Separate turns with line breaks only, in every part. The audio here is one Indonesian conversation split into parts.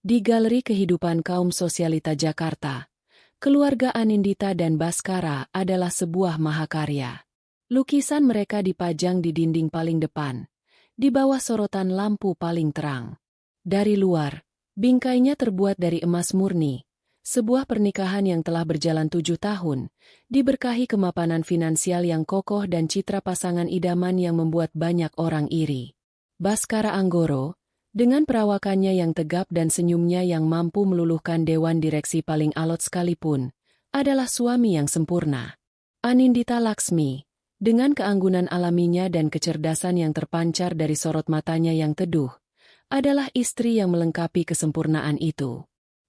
Di Galeri Kehidupan Kaum Sosialita Jakarta, keluarga Anindita dan Baskara adalah sebuah mahakarya. Lukisan mereka dipajang di dinding paling depan, di bawah sorotan lampu paling terang. Dari luar, bingkainya terbuat dari emas murni, sebuah pernikahan yang telah berjalan 7 tahun, diberkahi kemapanan finansial yang kokoh dan citra pasangan idaman yang membuat banyak orang iri. Baskara Anggoro, dengan perawakannya yang tegap dan senyumnya yang mampu meluluhkan dewan direksi paling alot sekalipun, adalah suami yang sempurna. Anindita Laksmi, dengan keanggunan alaminya dan kecerdasan yang terpancar dari sorot matanya yang teduh, adalah istri yang melengkapi kesempurnaan itu.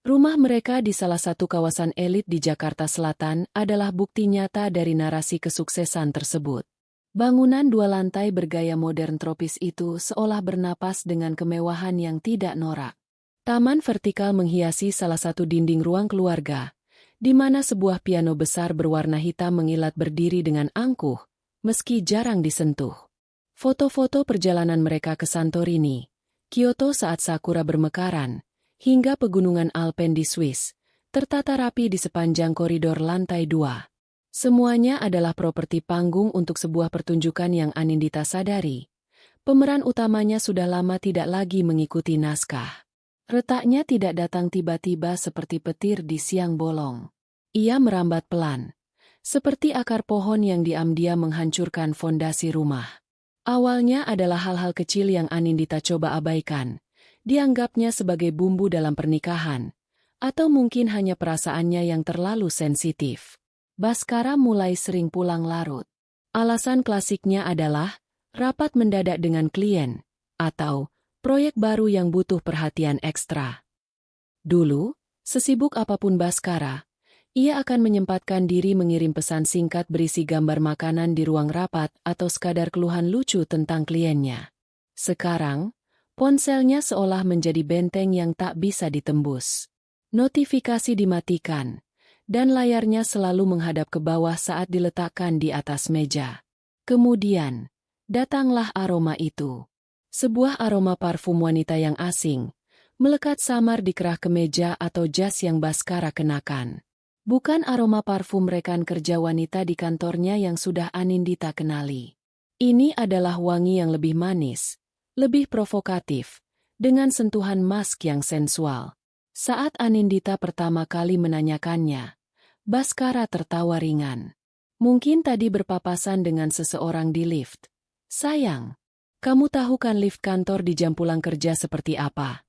Rumah mereka di salah satu kawasan elit di Jakarta Selatan adalah bukti nyata dari narasi kesuksesan tersebut. Bangunan 2 lantai bergaya modern tropis itu seolah bernapas dengan kemewahan yang tidak norak. Taman vertikal menghiasi salah satu dinding ruang keluarga, di mana sebuah piano besar berwarna hitam mengilat berdiri dengan angkuh, meski jarang disentuh. Foto-foto perjalanan mereka ke Santorini, Kyoto saat sakura bermekaran, hingga pegunungan Alpen di Swiss, tertata rapi di sepanjang koridor lantai 2. Semuanya adalah properti panggung untuk sebuah pertunjukan yang Anindita sadari. Pemeran utamanya sudah lama tidak lagi mengikuti naskah. Retaknya tidak datang tiba-tiba seperti petir di siang bolong. Ia merambat pelan, seperti akar pohon yang diam-diam menghancurkan fondasi rumah. Awalnya adalah hal-hal kecil yang Anindita coba abaikan. Dianggapnya sebagai bumbu dalam pernikahan, atau mungkin hanya perasaannya yang terlalu sensitif. Baskara mulai sering pulang larut. Alasan klasiknya adalah rapat mendadak dengan klien, atau proyek baru yang butuh perhatian ekstra. Dulu, sesibuk apapun Baskara, ia akan menyempatkan diri mengirim pesan singkat berisi gambar makanan di ruang rapat atau sekadar keluhan lucu tentang kliennya. Sekarang, ponselnya seolah menjadi benteng yang tak bisa ditembus. Notifikasi dimatikan, dan layarnya selalu menghadap ke bawah saat diletakkan di atas meja. Kemudian, datanglah aroma itu. Sebuah aroma parfum wanita yang asing, melekat samar di kerah kemeja atau jas yang Baskara kenakan. Bukan aroma parfum rekan kerja wanita di kantornya yang sudah Anindita kenali. Ini adalah wangi yang lebih manis, lebih provokatif, dengan sentuhan mask yang sensual. Saat Anindita pertama kali menanyakannya, Baskara tertawa ringan. Mungkin tadi berpapasan dengan seseorang di lift. Sayang, kamu tahu kan lift kantor di jam pulang kerja seperti apa?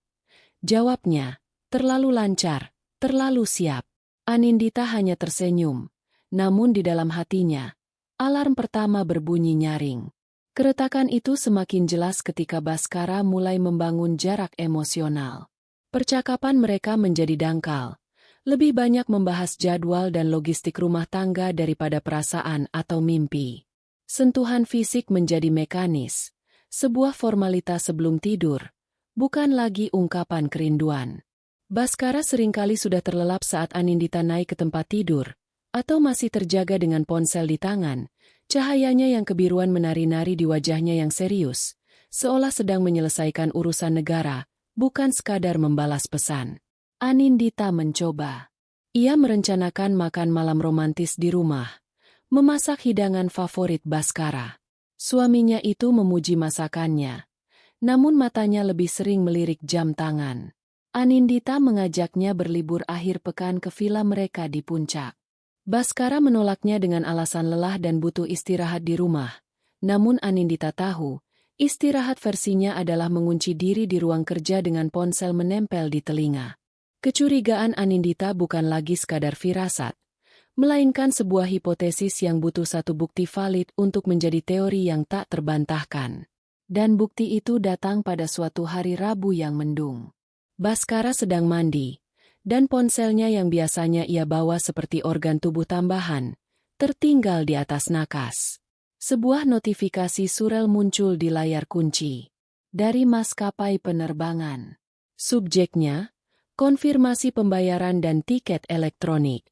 Jawabnya, terlalu lancar, terlalu siap. Anindita hanya tersenyum, namun di dalam hatinya, alarm pertama berbunyi nyaring. Keretakan itu semakin jelas ketika Baskara mulai membangun jarak emosional. Percakapan mereka menjadi dangkal, lebih banyak membahas jadwal dan logistik rumah tangga daripada perasaan atau mimpi. Sentuhan fisik menjadi mekanis, sebuah formalitas sebelum tidur, bukan lagi ungkapan kerinduan. Baskara seringkali sudah terlelap saat Anindita naik ke tempat tidur, atau masih terjaga dengan ponsel di tangan. Cahayanya yang kebiruan menari-nari di wajahnya yang serius, seolah sedang menyelesaikan urusan negara, bukan sekadar membalas pesan. Anindita mencoba. Ia merencanakan makan malam romantis di rumah, memasak hidangan favorit Baskara. Suaminya itu memuji masakannya, namun matanya lebih sering melirik jam tangan. Anindita mengajaknya berlibur akhir pekan ke villa mereka di puncak. Baskara menolaknya dengan alasan lelah dan butuh istirahat di rumah. Namun Anindita tahu, istirahat versinya adalah mengunci diri di ruang kerja dengan ponsel menempel di telinga. Kecurigaan Anindita bukan lagi sekadar firasat, melainkan sebuah hipotesis yang butuh satu bukti valid untuk menjadi teori yang tak terbantahkan. Dan bukti itu datang pada suatu hari Rabu yang mendung. Baskara sedang mandi, dan ponselnya yang biasanya ia bawa seperti organ tubuh tambahan, tertinggal di atas nakas. Sebuah notifikasi surel muncul di layar kunci. Dari maskapai penerbangan. Subjeknya, konfirmasi pembayaran dan tiket elektronik.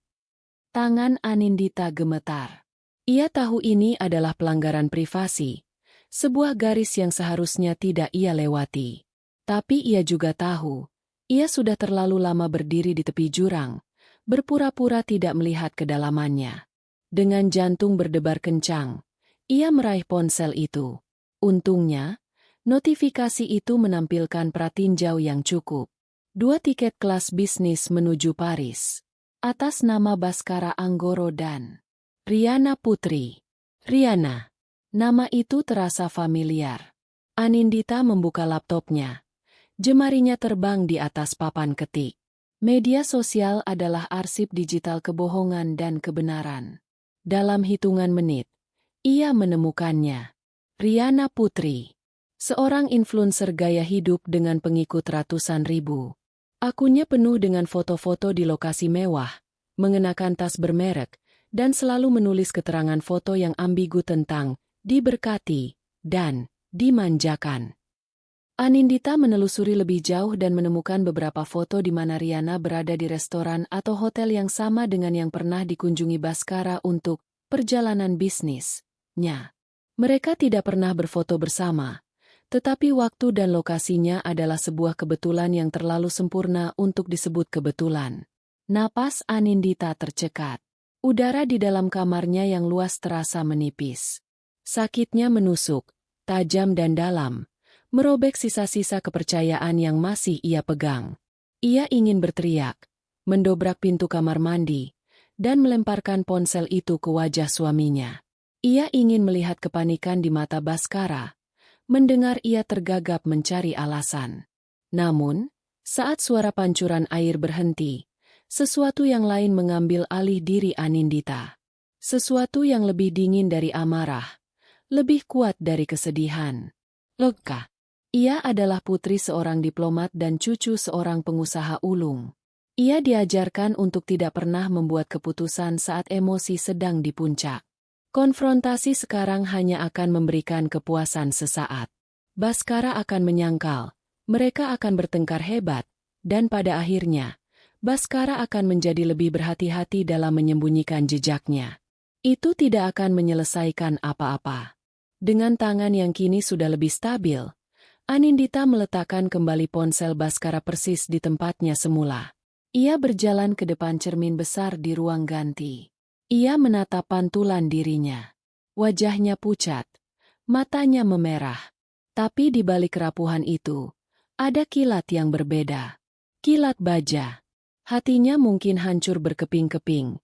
Tangan Anindita gemetar. Ia tahu ini adalah pelanggaran privasi, sebuah garis yang seharusnya tidak ia lewati. Tapi ia juga tahu, Ia sudah terlalu lama berdiri di tepi jurang, berpura-pura tidak melihat kedalamannya. Dengan jantung berdebar kencang, ia meraih ponsel itu. Untungnya, notifikasi itu menampilkan pratinjau yang cukup. 2 tiket kelas bisnis menuju Paris. Atas nama Baskara Anggoro dan Riana Putri. Riana. Nama itu terasa familiar. Anindita membuka laptopnya. Jemarinya terbang di atas papan ketik. Media sosial adalah arsip digital kebohongan dan kebenaran. Dalam hitungan menit, ia menemukannya. Riana Putri. Seorang influencer gaya hidup dengan pengikut ratusan ribu. Akunnya penuh dengan foto-foto di lokasi mewah, mengenakan tas bermerek, dan selalu menulis keterangan foto yang ambigu tentang diberkati dan dimanjakan. Anindita menelusuri lebih jauh dan menemukan beberapa foto di mana Riana berada di restoran atau hotel yang sama dengan yang pernah dikunjungi Baskara untuk perjalanan bisnisnya. Mereka tidak pernah berfoto bersama, tetapi waktu dan lokasinya adalah sebuah kebetulan yang terlalu sempurna untuk disebut kebetulan. Napas Anindita tercekat. Udara di dalam kamarnya yang luas terasa menipis. Sakitnya menusuk, tajam dan dalam, merobek sisa-sisa kepercayaan yang masih ia pegang. Ia ingin berteriak, mendobrak pintu kamar mandi, dan melemparkan ponsel itu ke wajah suaminya. Ia ingin melihat kepanikan di mata Baskara, mendengar ia tergagap mencari alasan. Namun, saat suara pancuran air berhenti, sesuatu yang lain mengambil alih diri Anindita. Sesuatu yang lebih dingin dari amarah, lebih kuat dari kesedihan. Lega. Ia adalah putri seorang diplomat dan cucu seorang pengusaha ulung. Ia diajarkan untuk tidak pernah membuat keputusan saat emosi sedang di puncak. Konfrontasi sekarang hanya akan memberikan kepuasan sesaat. Baskara akan menyangkal, mereka akan bertengkar hebat, dan pada akhirnya, Baskara akan menjadi lebih berhati-hati dalam menyembunyikan jejaknya. Itu tidak akan menyelesaikan apa-apa. Dengan tangan yang kini sudah lebih stabil, Anindita meletakkan kembali ponsel Baskara persis di tempatnya semula. Ia berjalan ke depan cermin besar di ruang ganti. Ia menatap pantulan dirinya. Wajahnya pucat, matanya memerah. Tapi di balik kerapuhan itu, ada kilat yang berbeda. Kilat baja. Hatinya mungkin hancur berkeping-keping,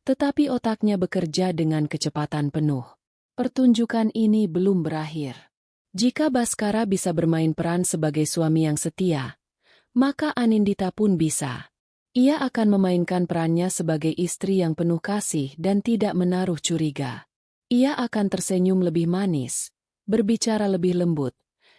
tetapi otaknya bekerja dengan kecepatan penuh. Pertunjukan ini belum berakhir. Jika Baskara bisa bermain peran sebagai suami yang setia, maka Anindita pun bisa. Ia akan memainkan perannya sebagai istri yang penuh kasih dan tidak menaruh curiga. Ia akan tersenyum lebih manis, berbicara lebih lembut,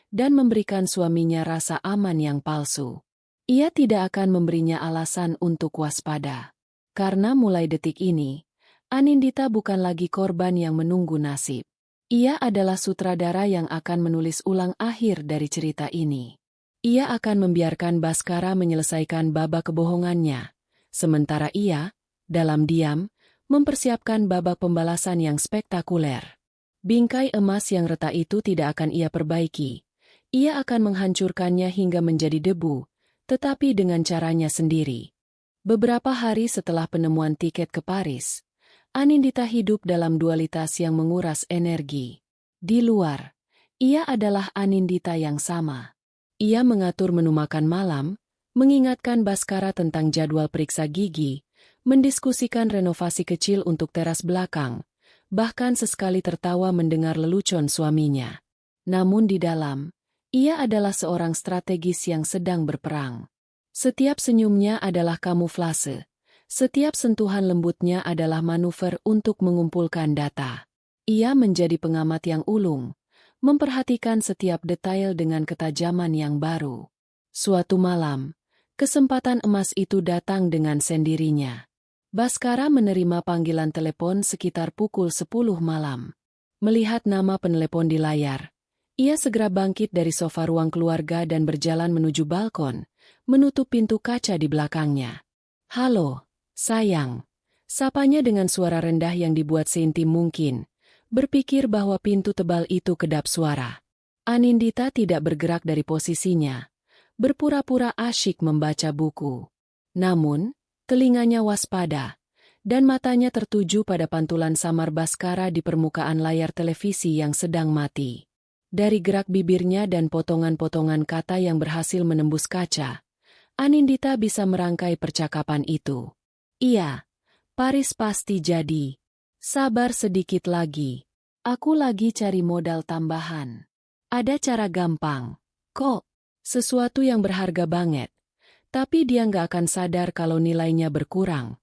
dan memberikan suaminya rasa aman yang palsu. Ia tidak akan memberinya alasan untuk waspada. Karena mulai detik ini, Anindita bukan lagi korban yang menunggu nasib. Ia adalah sutradara yang akan menulis ulang akhir dari cerita ini. Ia akan membiarkan Baskara menyelesaikan babak kebohongannya, sementara ia, dalam diam, mempersiapkan babak pembalasan yang spektakuler. Bingkai emas yang retak itu tidak akan ia perbaiki. Ia akan menghancurkannya hingga menjadi debu, tetapi dengan caranya sendiri. Beberapa hari setelah penemuan tiket ke Paris, Anindita hidup dalam dualitas yang menguras energi. Di luar, ia adalah Anindita yang sama. Ia mengatur menu makan malam, mengingatkan Baskara tentang jadwal periksa gigi, mendiskusikan renovasi kecil untuk teras belakang, bahkan sesekali tertawa mendengar lelucon suaminya. Namun di dalam, ia adalah seorang strategis yang sedang berperang. Setiap senyumnya adalah kamuflase. Setiap sentuhan lembutnya adalah manuver untuk mengumpulkan data. Ia menjadi pengamat yang ulung, memperhatikan setiap detail dengan ketajaman yang baru. Suatu malam, kesempatan emas itu datang dengan sendirinya. Baskara menerima panggilan telepon sekitar pukul 10 malam. Melihat nama penelepon di layar, ia segera bangkit dari sofa ruang keluarga dan berjalan menuju balkon, menutup pintu kaca di belakangnya. "Halo, sayang," sapanya dengan suara rendah yang dibuat seintim mungkin, berpikir bahwa pintu tebal itu kedap suara. Anindita tidak bergerak dari posisinya, berpura-pura asyik membaca buku. Namun, telinganya waspada, dan matanya tertuju pada pantulan samar Baskara di permukaan layar televisi yang sedang mati. Dari gerak bibirnya dan potongan-potongan kata yang berhasil menembus kaca, Anindita bisa merangkai percakapan itu. Iya, Paris pasti jadi. Sabar sedikit lagi. Aku lagi cari modal tambahan. Ada cara gampang. Kok? Sesuatu yang berharga banget. Tapi dia nggak akan sadar kalau nilainya berkurang.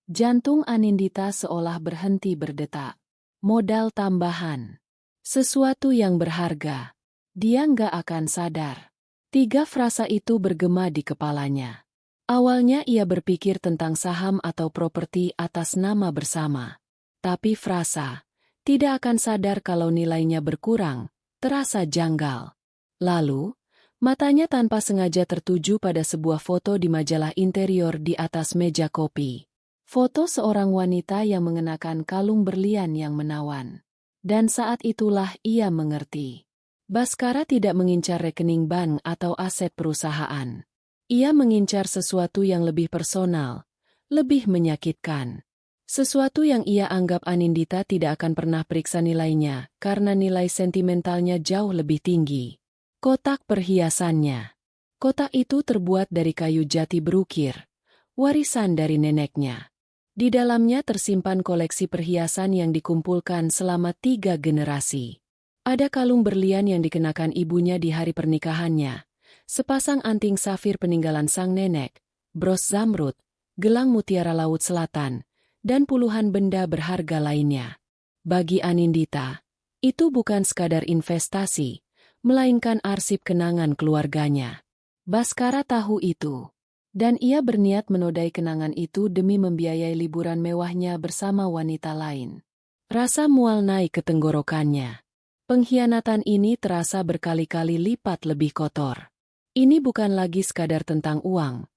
Jantung Anindita seolah berhenti berdetak. Modal tambahan. Sesuatu yang berharga. Dia nggak akan sadar. 3 frasa itu bergema di kepalanya. Awalnya ia berpikir tentang saham atau properti atas nama bersama. Tapi frasa, tidak akan sadar kalau nilainya berkurang, terasa janggal. Lalu, matanya tanpa sengaja tertuju pada sebuah foto di majalah interior di atas meja kopi. Foto seorang wanita yang mengenakan kalung berlian yang menawan. Dan saat itulah ia mengerti. Baskara tidak mengincar rekening bank atau aset perusahaan. Ia mengincar sesuatu yang lebih personal, lebih menyakitkan. Sesuatu yang ia anggap Anindita tidak akan pernah periksa nilainya karena nilai sentimentalnya jauh lebih tinggi. Kotak perhiasannya. Kotak itu terbuat dari kayu jati berukir, warisan dari neneknya. Di dalamnya tersimpan koleksi perhiasan yang dikumpulkan selama 3 generasi. Ada kalung berlian yang dikenakan ibunya di hari pernikahannya, sepasang anting safir peninggalan sang nenek, bros zamrud, gelang mutiara Laut Selatan, dan puluhan benda berharga lainnya. Bagi Anindita, itu bukan sekadar investasi, melainkan arsip kenangan keluarganya. Baskara tahu itu, dan ia berniat menodai kenangan itu demi membiayai liburan mewahnya bersama wanita lain. Rasa mual naik ke tenggorokannya. Pengkhianatan ini terasa berkali-kali lipat lebih kotor. Ini bukan lagi sekadar tentang uang.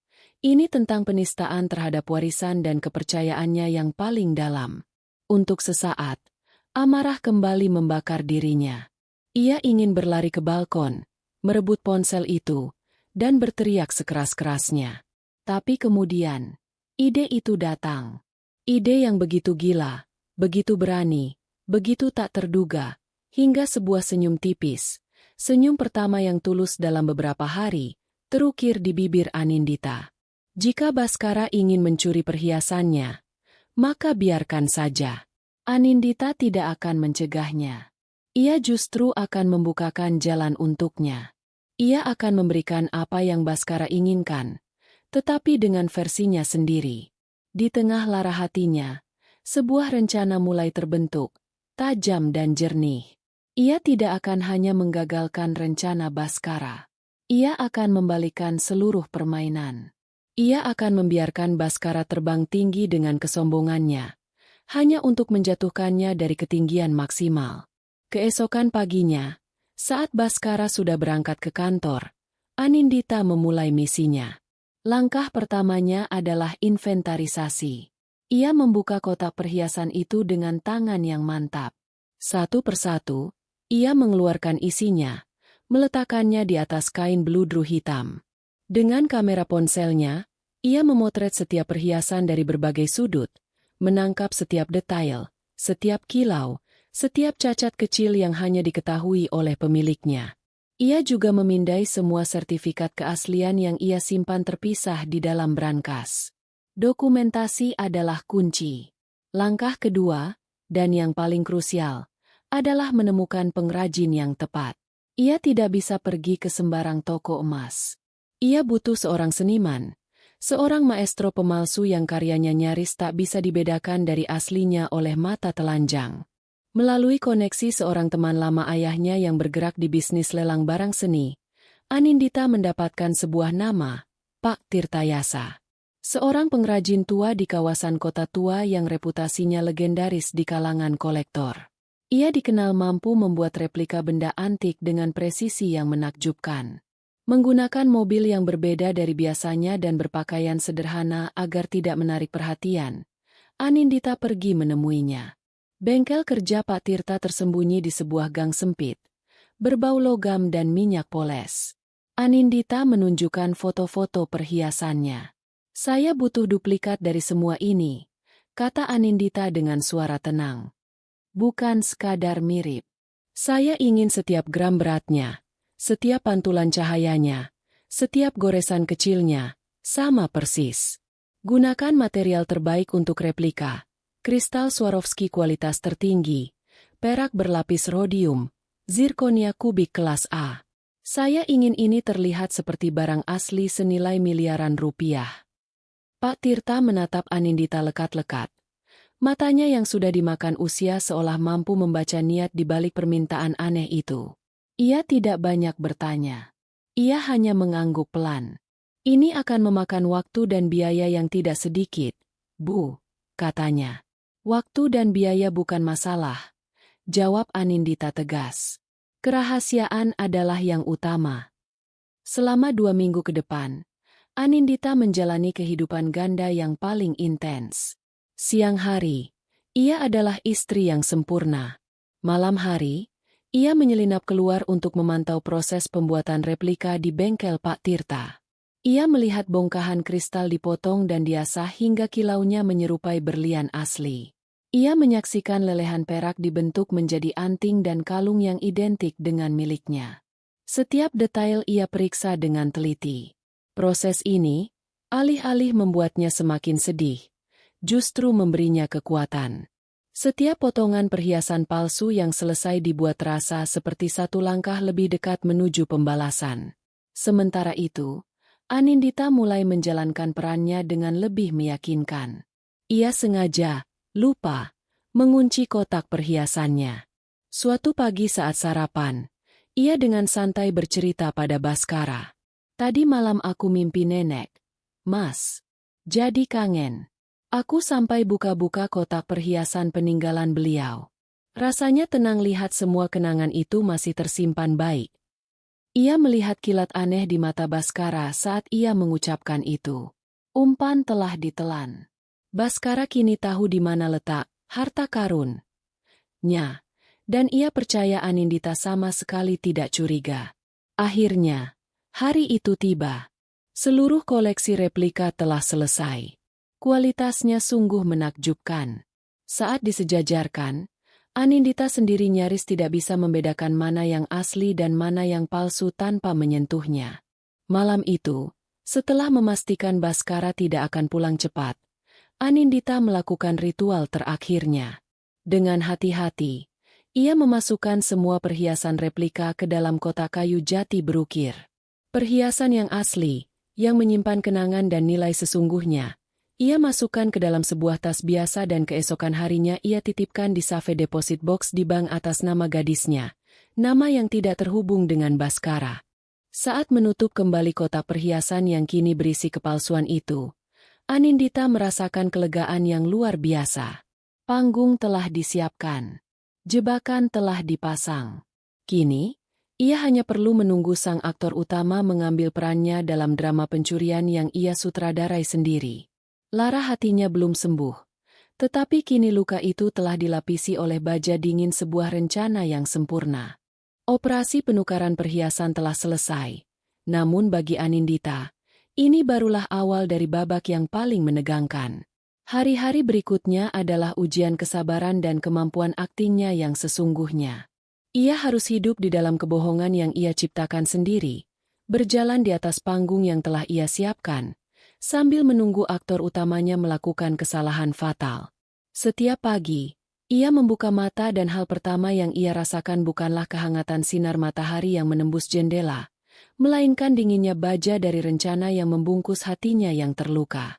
Ini tentang penistaan terhadap warisan dan kepercayaannya yang paling dalam. Untuk sesaat, amarah kembali membakar dirinya. Ia ingin berlari ke balkon, merebut ponsel itu, dan berteriak sekeras-kerasnya. Tapi kemudian, ide itu datang. Ide yang begitu gila, begitu berani, begitu tak terduga, hingga sebuah senyum tipis, senyum pertama yang tulus dalam beberapa hari, terukir di bibir Anindita. Jika Baskara ingin mencuri perhiasannya, maka biarkan saja. Anindita tidak akan mencegahnya. Ia justru akan membukakan jalan untuknya. Ia akan memberikan apa yang Baskara inginkan, tetapi dengan versinya sendiri. Di tengah lara hatinya, sebuah rencana mulai terbentuk, tajam dan jernih. Ia tidak akan hanya menggagalkan rencana Baskara. Ia akan membalikan seluruh permainan. Ia akan membiarkan Baskara terbang tinggi dengan kesombongannya, hanya untuk menjatuhkannya dari ketinggian maksimal. Keesokan paginya, saat Baskara sudah berangkat ke kantor, Anindita memulai misinya. Langkah pertamanya adalah inventarisasi. Ia membuka kotak perhiasan itu dengan tangan yang mantap. Satu persatu, ia mengeluarkan isinya, meletakkannya di atas kain bludru hitam. Dengan kamera ponselnya, ia memotret setiap perhiasan dari berbagai sudut, menangkap setiap detail, setiap kilau, setiap cacat kecil yang hanya diketahui oleh pemiliknya. Ia juga memindai semua sertifikat keaslian yang ia simpan terpisah di dalam brankas. Dokumentasi adalah kunci. Langkah kedua, dan yang paling krusial, adalah menemukan pengrajin yang tepat. Ia tidak bisa pergi ke sembarang toko emas. Ia butuh seorang seniman, seorang maestro pemalsu yang karyanya nyaris tak bisa dibedakan dari aslinya oleh mata telanjang. Melalui koneksi seorang teman lama ayahnya yang bergerak di bisnis lelang barang seni, Anindita mendapatkan sebuah nama, Pak Tirtayasa. Seorang pengrajin tua di kawasan kota tua yang reputasinya legendaris di kalangan kolektor. Ia dikenal mampu membuat replika benda antik dengan presisi yang menakjubkan. Menggunakan mobil yang berbeda dari biasanya dan berpakaian sederhana agar tidak menarik perhatian, Anindita pergi menemuinya. Bengkel kerja Pak Tirta tersembunyi di sebuah gang sempit, berbau logam dan minyak poles. Anindita menunjukkan foto-foto perhiasannya. Saya butuh duplikat dari semua ini, kata Anindita dengan suara tenang. Bukan sekadar mirip. Saya ingin setiap gram beratnya, setiap pantulan cahayanya, setiap goresan kecilnya, sama persis. Gunakan material terbaik untuk replika, kristal Swarovski kualitas tertinggi, perak berlapis rhodium, zirkonia kubik kelas A. Saya ingin ini terlihat seperti barang asli senilai miliaran rupiah. Pak Tirta menatap Anindita lekat-lekat. Matanya yang sudah dimakan usia seolah mampu membaca niat di balik permintaan aneh itu. Ia tidak banyak bertanya. Ia hanya mengangguk pelan. Ini akan memakan waktu dan biaya yang tidak sedikit, Bu, katanya. Waktu dan biaya bukan masalah, jawab Anindita tegas. Kerahasiaan adalah yang utama. Selama 2 minggu ke depan, Anindita menjalani kehidupan ganda yang paling intens. Siang hari, ia adalah istri yang sempurna. Malam hari, ia menyelinap keluar untuk memantau proses pembuatan replika di bengkel Pak Tirta. Ia melihat bongkahan kristal dipotong dan diasah hingga kilaunya menyerupai berlian asli. Ia menyaksikan lelehan perak dibentuk menjadi anting dan kalung yang identik dengan miliknya. Setiap detail ia periksa dengan teliti. Proses ini, alih-alih membuatnya semakin sedih, justru memberinya kekuatan. Setiap potongan perhiasan palsu yang selesai dibuat terasa seperti satu langkah lebih dekat menuju pembalasan. Sementara itu, Anindita mulai menjalankan perannya dengan lebih meyakinkan. Ia sengaja lupa mengunci kotak perhiasannya. Suatu pagi saat sarapan, ia dengan santai bercerita pada Baskara. Tadi malam aku mimpi nenek, Mas. Jadi kangen. Aku sampai buka-buka kotak perhiasan peninggalan beliau. Rasanya tenang lihat semua kenangan itu masih tersimpan baik. Ia melihat kilat aneh di mata Baskara saat ia mengucapkan itu. Umpan telah ditelan. Baskara kini tahu di mana letak harta karun-nya, dan ia percaya Anindita sama sekali tidak curiga. Akhirnya, hari itu tiba. Seluruh koleksi replika telah selesai. Kualitasnya sungguh menakjubkan. Saat disejajarkan, Anindita sendiri nyaris tidak bisa membedakan mana yang asli dan mana yang palsu tanpa menyentuhnya. Malam itu, setelah memastikan Baskara tidak akan pulang cepat, Anindita melakukan ritual terakhirnya. Dengan hati-hati, ia memasukkan semua perhiasan replika ke dalam kotak kayu jati berukir. Perhiasan yang asli, yang menyimpan kenangan dan nilai sesungguhnya, ia masukkan ke dalam sebuah tas biasa dan keesokan harinya ia titipkan di safe deposit box di bank atas nama gadisnya, nama yang tidak terhubung dengan Baskara. Saat menutup kembali kotak perhiasan yang kini berisi kepalsuan itu, Anindita merasakan kelegaan yang luar biasa. Panggung telah disiapkan. Jebakan telah dipasang. Kini, ia hanya perlu menunggu sang aktor utama mengambil perannya dalam drama pencurian yang ia sutradarai sendiri. Lara hatinya belum sembuh, tetapi kini luka itu telah dilapisi oleh baja dingin sebuah rencana yang sempurna. Operasi penukaran perhiasan telah selesai, namun bagi Anindita, ini barulah awal dari babak yang paling menegangkan. Hari-hari berikutnya adalah ujian kesabaran dan kemampuan aktingnya yang sesungguhnya. Ia harus hidup di dalam kebohongan yang ia ciptakan sendiri, berjalan di atas panggung yang telah ia siapkan, sambil menunggu aktor utamanya melakukan kesalahan fatal. Setiap pagi, ia membuka mata dan hal pertama yang ia rasakan bukanlah kehangatan sinar matahari yang menembus jendela, melainkan dinginnya baja dari rencana yang membungkus hatinya yang terluka.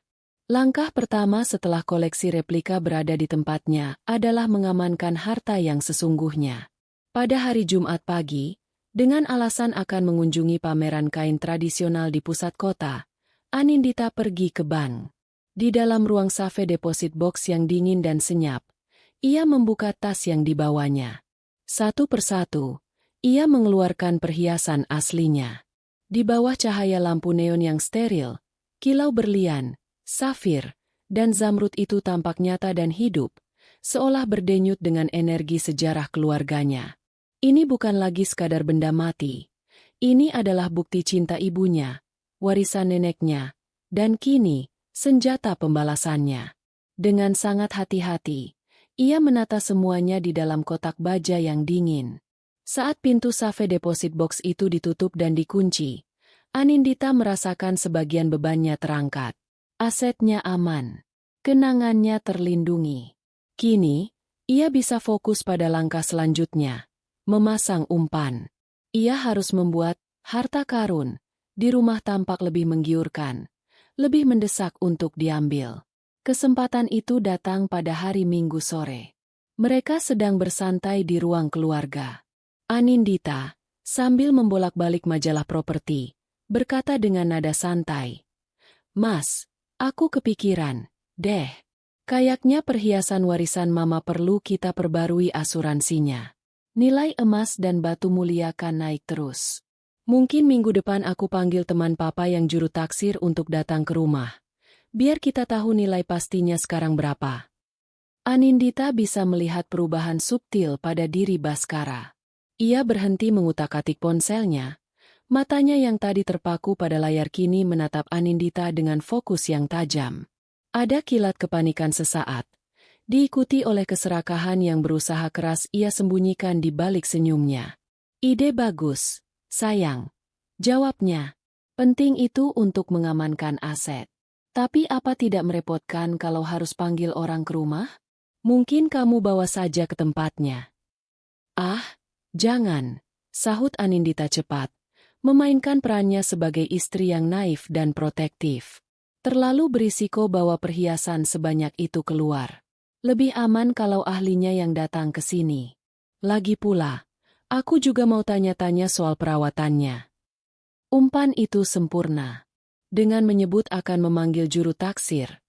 Langkah pertama setelah koleksi replika berada di tempatnya adalah mengamankan harta yang sesungguhnya. Pada hari Jumat pagi, dengan alasan akan mengunjungi pameran kain tradisional di pusat kota, Anindita pergi ke bank. Di dalam ruang safe deposit box yang dingin dan senyap, ia membuka tas yang dibawanya. Satu persatu, ia mengeluarkan perhiasan aslinya. Di bawah cahaya lampu neon yang steril, kilau berlian, safir, dan zamrud itu tampak nyata dan hidup, seolah berdenyut dengan energi sejarah keluarganya. Ini bukan lagi sekadar benda mati. Ini adalah bukti cinta ibunya, warisan neneknya, dan kini, senjata pembalasannya. Dengan sangat hati-hati, ia menata semuanya di dalam kotak baja yang dingin. Saat pintu safe deposit box itu ditutup dan dikunci, Anindita merasakan sebagian bebannya terangkat. Asetnya aman. Kenangannya terlindungi. Kini, ia bisa fokus pada langkah selanjutnya, memasang umpan. Ia harus membuat harta karun di rumah tampak lebih menggiurkan, lebih mendesak untuk diambil. Kesempatan itu datang pada hari Minggu sore. Mereka sedang bersantai di ruang keluarga. Anindita, sambil membolak-balik majalah properti, berkata dengan nada santai, "Mas, aku kepikiran, deh. Kayaknya perhiasan warisan mama perlu kita perbarui asuransinya. Nilai emas dan batu mulia kan naik terus. Mungkin minggu depan aku panggil teman papa yang juru taksir untuk datang ke rumah. Biar kita tahu nilai pastinya sekarang berapa." Anindita bisa melihat perubahan subtil pada diri Baskara. Ia berhenti mengutak-atik ponselnya. Matanya yang tadi terpaku pada layar kini menatap Anindita dengan fokus yang tajam. Ada kilat kepanikan sesaat, diikuti oleh keserakahan yang berusaha keras ia sembunyikan di balik senyumnya. "Ide bagus, sayang," jawabnya. "Penting itu untuk mengamankan aset. Tapi apa tidak merepotkan kalau harus panggil orang ke rumah? Mungkin kamu bawa saja ke tempatnya." "Ah, jangan," sahut Anindita cepat, memainkan perannya sebagai istri yang naif dan protektif. "Terlalu berisiko bawa perhiasan sebanyak itu keluar. Lebih aman kalau ahlinya yang datang ke sini. Lagi pula, aku juga mau tanya-tanya soal perawatannya." Umpan itu sempurna. Dengan menyebut akan memanggil juru taksir,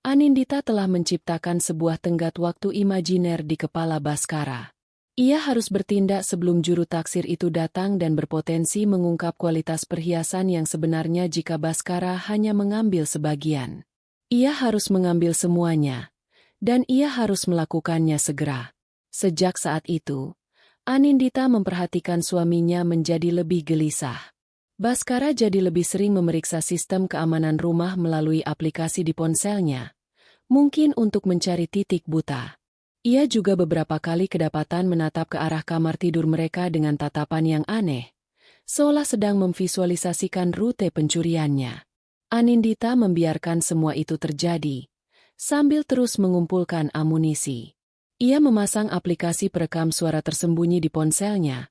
Anindita telah menciptakan sebuah tenggat waktu imajiner di kepala Baskara. Ia harus bertindak sebelum juru taksir itu datang dan berpotensi mengungkap kualitas perhiasan yang sebenarnya jika Baskara hanya mengambil sebagian. Ia harus mengambil semuanya, dan ia harus melakukannya segera. Sejak saat itu, Anindita memperhatikan suaminya menjadi lebih gelisah. Baskara jadi lebih sering memeriksa sistem keamanan rumah melalui aplikasi di ponselnya, mungkin untuk mencari titik buta. Ia juga beberapa kali kedapatan menatap ke arah kamar tidur mereka dengan tatapan yang aneh, seolah sedang memvisualisasikan rute pencuriannya. Anindita membiarkan semua itu terjadi, sambil terus mengumpulkan amunisi. Ia memasang aplikasi perekam suara tersembunyi di ponselnya,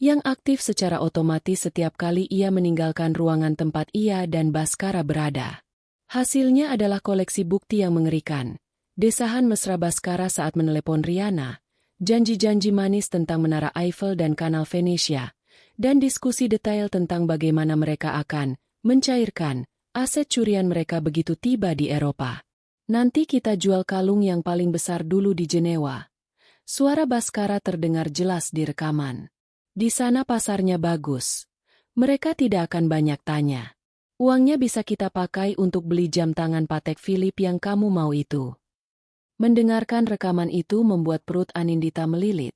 yang aktif secara otomatis setiap kali ia meninggalkan ruangan tempat ia dan Baskara berada. Hasilnya adalah koleksi bukti yang mengerikan. Desahan mesra Baskara saat menelepon Riana, janji-janji manis tentang Menara Eiffel dan Kanal Venesia, dan diskusi detail tentang bagaimana mereka akan mencairkan aset curian mereka begitu tiba di Eropa. "Nanti kita jual kalung yang paling besar dulu di Jenewa." Suara Baskara terdengar jelas di rekaman. "Di sana pasarnya bagus. Mereka tidak akan banyak tanya. Uangnya bisa kita pakai untuk beli jam tangan Patek Philippe yang kamu mau itu." Mendengarkan rekaman itu membuat perut Anindita melilit,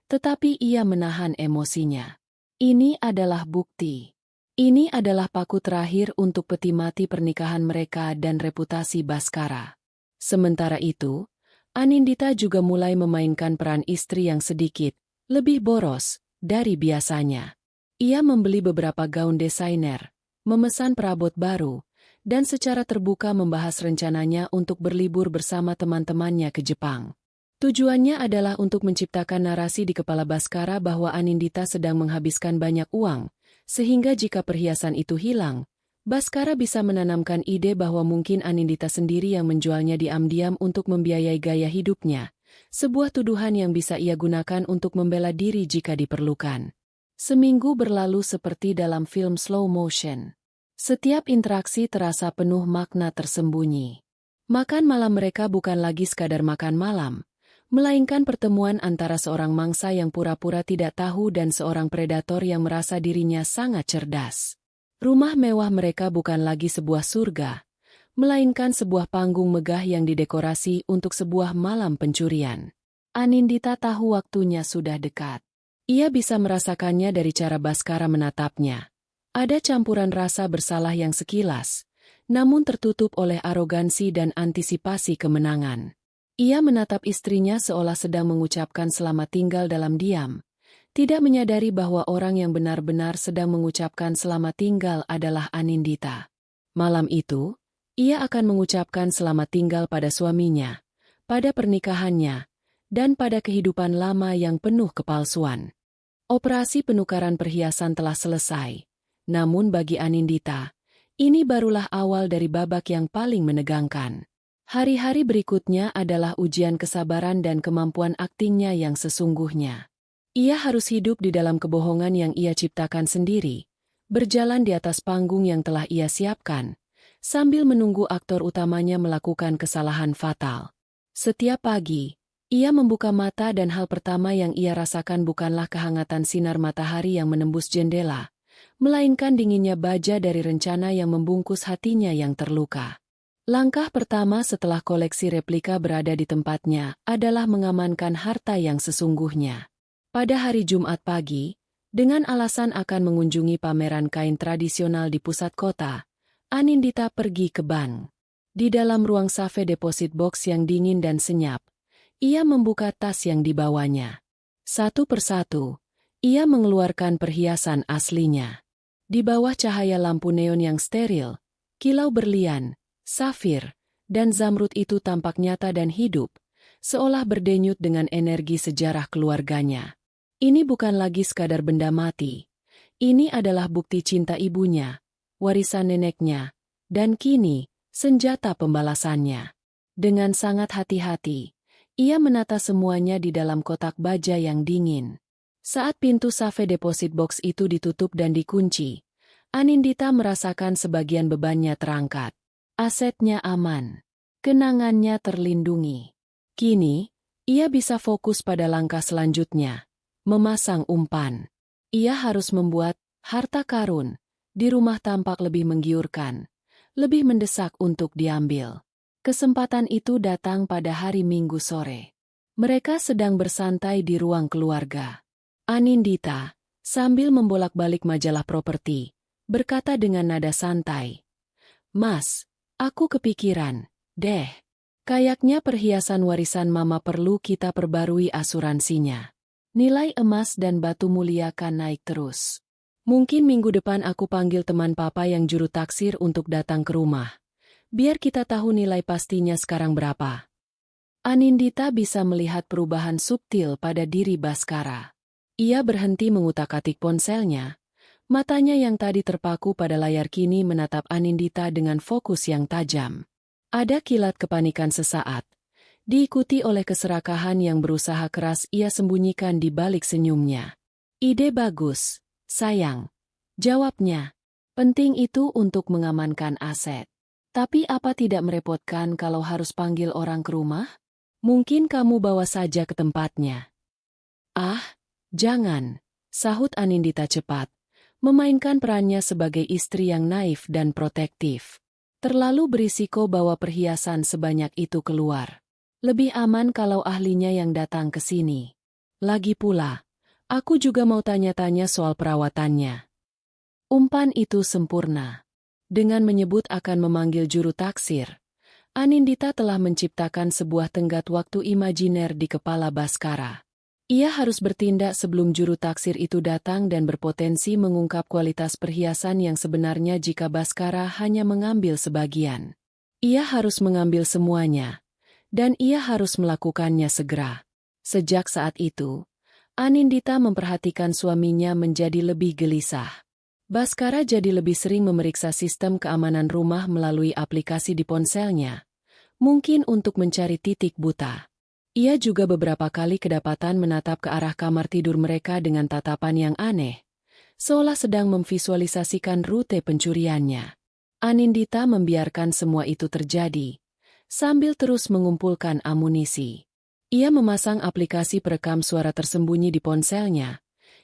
tetapi ia menahan emosinya. Ini adalah bukti. Ini adalah paku terakhir untuk peti mati pernikahan mereka dan reputasi Baskara. Sementara itu, Anindita juga mulai memainkan peran istri yang sedikit lebih boros dari biasanya. Ia membeli beberapa gaun desainer, memesan perabot baru, dan secara terbuka membahas rencananya untuk berlibur bersama teman-temannya ke Jepang. Tujuannya adalah untuk menciptakan narasi di kepala Baskara bahwa Anindita sedang menghabiskan banyak uang, sehingga jika perhiasan itu hilang, Baskara bisa menanamkan ide bahwa mungkin Anindita sendiri yang menjualnya diam-diam untuk membiayai gaya hidupnya, sebuah tuduhan yang bisa ia gunakan untuk membela diri jika diperlukan. Seminggu berlalu seperti dalam film slow motion. Setiap interaksi terasa penuh makna tersembunyi. Makan malam mereka bukan lagi sekadar makan malam, melainkan pertemuan antara seorang mangsa yang pura-pura tidak tahu dan seorang predator yang merasa dirinya sangat cerdas. Rumah mewah mereka bukan lagi sebuah surga, melainkan sebuah panggung megah yang didekorasi untuk sebuah malam pencurian. Anindita tahu waktunya sudah dekat. Ia bisa merasakannya dari cara Baskara menatapnya. Ada campuran rasa bersalah yang sekilas, namun tertutup oleh arogansi dan antisipasi kemenangan. Ia menatap istrinya seolah sedang mengucapkan selamat tinggal dalam diam, tidak menyadari bahwa orang yang benar-benar sedang mengucapkan selamat tinggal adalah Anindita. Malam itu, ia akan mengucapkan selamat tinggal pada suaminya, pada pernikahannya, dan pada kehidupan lama yang penuh kepalsuan. Operasi penukaran perhiasan telah selesai, namun bagi Anindita, ini barulah awal dari babak yang paling menegangkan. Hari-hari berikutnya adalah ujian kesabaran dan kemampuan aktingnya yang sesungguhnya. Ia harus hidup di dalam kebohongan yang ia ciptakan sendiri, berjalan di atas panggung yang telah ia siapkan, sambil menunggu aktor utamanya melakukan kesalahan fatal. Setiap pagi, ia membuka mata dan hal pertama yang ia rasakan bukanlah kehangatan sinar matahari yang menembus jendela, melainkan dinginnya baja dari rencana yang membungkus hatinya yang terluka. Langkah pertama setelah koleksi replika berada di tempatnya adalah mengamankan harta yang sesungguhnya. Pada hari Jumat pagi, dengan alasan akan mengunjungi pameran kain tradisional di pusat kota, Anindita pergi ke bank. Di dalam ruang safe deposit box yang dingin dan senyap, ia membuka tas yang dibawanya. Satu persatu, ia mengeluarkan perhiasan aslinya. Di bawah cahaya lampu neon yang steril, kilau berlian, safir, dan zamrud itu tampak nyata dan hidup, seolah berdenyut dengan energi sejarah keluarganya. Ini bukan lagi sekadar benda mati. Ini adalah bukti cinta ibunya, warisan neneknya, dan kini, senjata pembalasannya. Dengan sangat hati-hati, ia menata semuanya di dalam kotak baja yang dingin. Saat pintu safe deposit box itu ditutup dan dikunci, Anindita merasakan sebagian bebannya terangkat. Asetnya aman. Kenangannya terlindungi. Kini, ia bisa fokus pada langkah selanjutnya, memasang umpan. Ia harus membuat harta karun di rumah tampak lebih menggiurkan, lebih mendesak untuk diambil. Kesempatan itu datang pada hari Minggu sore. Mereka sedang bersantai di ruang keluarga. Anindita, sambil membolak-balik majalah properti, berkata dengan nada santai, "Mas, aku kepikiran, deh. Kayaknya perhiasan warisan mama perlu kita perbarui asuransinya. Nilai emas dan batu mulia kan naik terus. Mungkin minggu depan aku panggil teman papa yang juru taksir untuk datang ke rumah. Biar kita tahu nilai pastinya sekarang berapa." Anindita bisa melihat perubahan subtil pada diri Baskara. Ia berhenti mengutak-atik ponselnya. Matanya yang tadi terpaku pada layar kini menatap Anindita dengan fokus yang tajam. Ada kilat kepanikan sesaat, diikuti oleh keserakahan yang berusaha keras ia sembunyikan di balik senyumnya. "Ide bagus, sayang," jawabnya. "Penting itu untuk mengamankan aset. Tapi apa tidak merepotkan kalau harus panggil orang ke rumah? Mungkin kamu bawa saja ke tempatnya." "Ah, jangan," sahut Anindita cepat, memainkan perannya sebagai istri yang naif dan protektif. "Terlalu berisiko bawa perhiasan sebanyak itu keluar. Lebih aman kalau ahlinya yang datang ke sini. Lagi pula, aku juga mau tanya-tanya soal perawatannya." Umpan itu sempurna. Dengan menyebut akan memanggil juru taksir, Anindita telah menciptakan sebuah tenggat waktu imajiner di kepala Baskara. Ia harus bertindak sebelum juru taksir itu datang dan berpotensi mengungkap kualitas perhiasan yang sebenarnya jika Baskara hanya mengambil sebagian. Ia harus mengambil semuanya, dan ia harus melakukannya segera. Sejak saat itu, Anindita memperhatikan suaminya menjadi lebih gelisah. Baskara jadi lebih sering memeriksa sistem keamanan rumah melalui aplikasi di ponselnya, mungkin untuk mencari titik buta. Ia juga beberapa kali kedapatan menatap ke arah kamar tidur mereka dengan tatapan yang aneh, seolah sedang memvisualisasikan rute pencuriannya. Anindita membiarkan semua itu terjadi, sambil terus mengumpulkan amunisi. Ia memasang aplikasi perekam suara tersembunyi di ponselnya,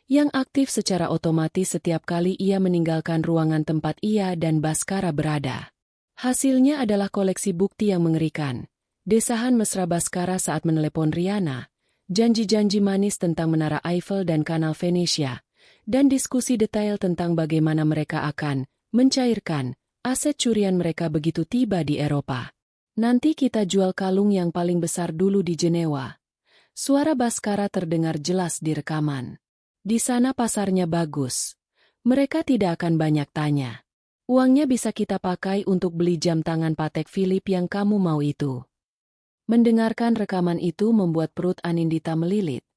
yang aktif secara otomatis setiap kali ia meninggalkan ruangan tempat ia dan Baskara berada. Hasilnya adalah koleksi bukti yang mengerikan. Desahan mesra Baskara saat menelepon Riana, janji-janji manis tentang Menara Eiffel dan Kanal Venesia, dan diskusi detail tentang bagaimana mereka akan mencairkan aset curian mereka begitu tiba di Eropa. Nanti kita jual kalung yang paling besar dulu di Jenewa. Suara Baskara terdengar jelas di rekaman. Di sana pasarnya bagus. Mereka tidak akan banyak tanya. Uangnya bisa kita pakai untuk beli jam tangan Patek Philippe yang kamu mau itu. Mendengarkan rekaman itu membuat perut Anindita melilit.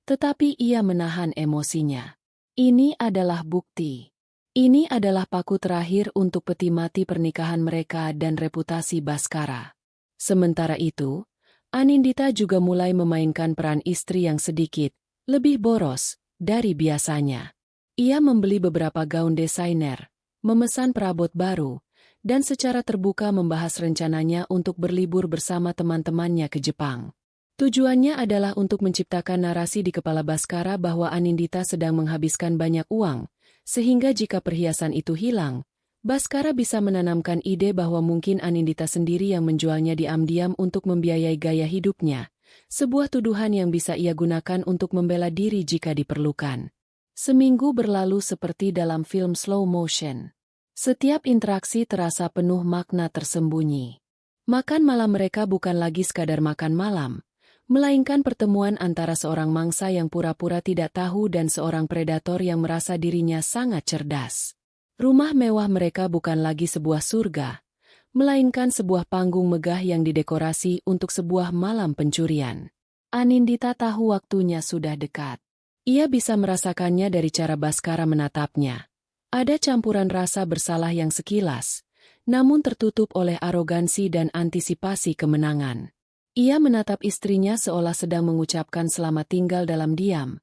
Tetapi ia menahan emosinya. Ini adalah bukti. Ini adalah paku terakhir untuk peti mati pernikahan mereka dan reputasi Baskara. Sementara itu, Anindita juga mulai memainkan peran istri yang sedikit lebih boros dari biasanya. Ia membeli beberapa gaun desainer, memesan perabot baru, dan secara terbuka membahas rencananya untuk berlibur bersama teman-temannya ke Jepang. Tujuannya adalah untuk menciptakan narasi di kepala Baskara bahwa Anindita sedang menghabiskan banyak uang, sehingga jika perhiasan itu hilang, Baskara bisa menanamkan ide bahwa mungkin Anindita sendiri yang menjualnya diam-diam untuk membiayai gaya hidupnya, sebuah tuduhan yang bisa ia gunakan untuk membela diri jika diperlukan. Seminggu berlalu seperti dalam film slow motion. Setiap interaksi terasa penuh makna tersembunyi. Makan malam mereka bukan lagi sekadar makan malam, melainkan pertemuan antara seorang mangsa yang pura-pura tidak tahu dan seorang predator yang merasa dirinya sangat cerdas. Rumah mewah mereka bukan lagi sebuah surga, melainkan sebuah panggung megah yang didekorasi untuk sebuah malam pencurian. Anindita tahu waktunya sudah dekat. Ia bisa merasakannya dari cara Baskara menatapnya. Ada campuran rasa bersalah yang sekilas, namun tertutup oleh arogansi dan antisipasi kemenangan. Ia menatap istrinya seolah sedang mengucapkan selamat tinggal dalam diam,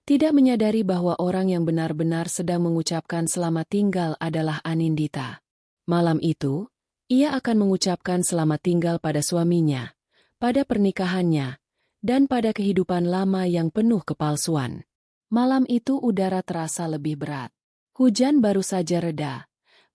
tidak menyadari bahwa orang yang benar-benar sedang mengucapkan selamat tinggal adalah Anindita. Malam itu, ia akan mengucapkan selamat tinggal pada suaminya, pada pernikahannya, dan pada kehidupan lama yang penuh kepalsuan. Malam itu udara terasa lebih berat. Hujan baru saja reda,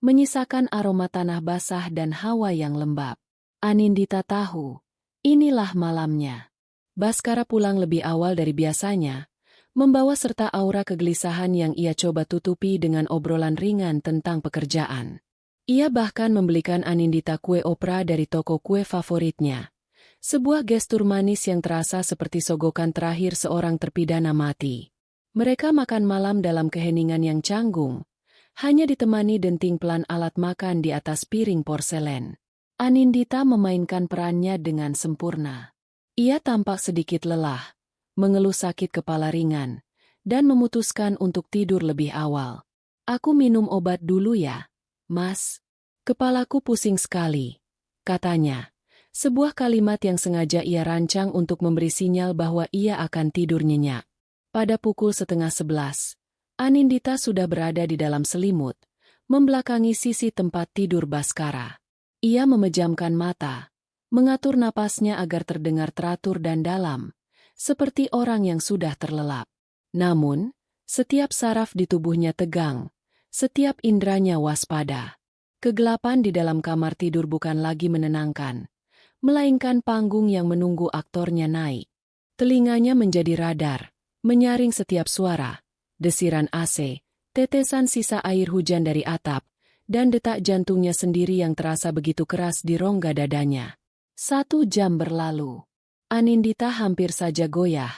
menyisakan aroma tanah basah dan hawa yang lembab. Anindita tahu, inilah malamnya. Baskara pulang lebih awal dari biasanya, membawa serta aura kegelisahan yang ia coba tutupi dengan obrolan ringan tentang pekerjaan. Ia bahkan membelikan Anindita kue opera dari toko kue favoritnya. Sebuah gestur manis yang terasa seperti sogokan terakhir seorang terpidana mati. Mereka makan malam dalam keheningan yang canggung, hanya ditemani denting pelan alat makan di atas piring porselen. Anindita memainkan perannya dengan sempurna. Ia tampak sedikit lelah, mengeluh sakit kepala ringan, dan memutuskan untuk tidur lebih awal. Aku minum obat dulu ya, Mas. Kepalaku pusing sekali, katanya. Sebuah kalimat yang sengaja ia rancang untuk memberi sinyal bahwa ia akan tidur nyenyak. Pada pukul 10:30, Anindita sudah berada di dalam selimut, membelakangi sisi tempat tidur Baskara. Ia memejamkan mata, mengatur napasnya agar terdengar teratur dan dalam, seperti orang yang sudah terlelap. Namun, setiap saraf di tubuhnya tegang, setiap indranya waspada. Kegelapan di dalam kamar tidur bukan lagi menenangkan, melainkan panggung yang menunggu aktornya naik. Telinganya menjadi radar, menyaring setiap suara, desiran AC, tetesan sisa air hujan dari atap, dan detak jantungnya sendiri yang terasa begitu keras di rongga dadanya. 1 jam berlalu. Anindita hampir saja goyah,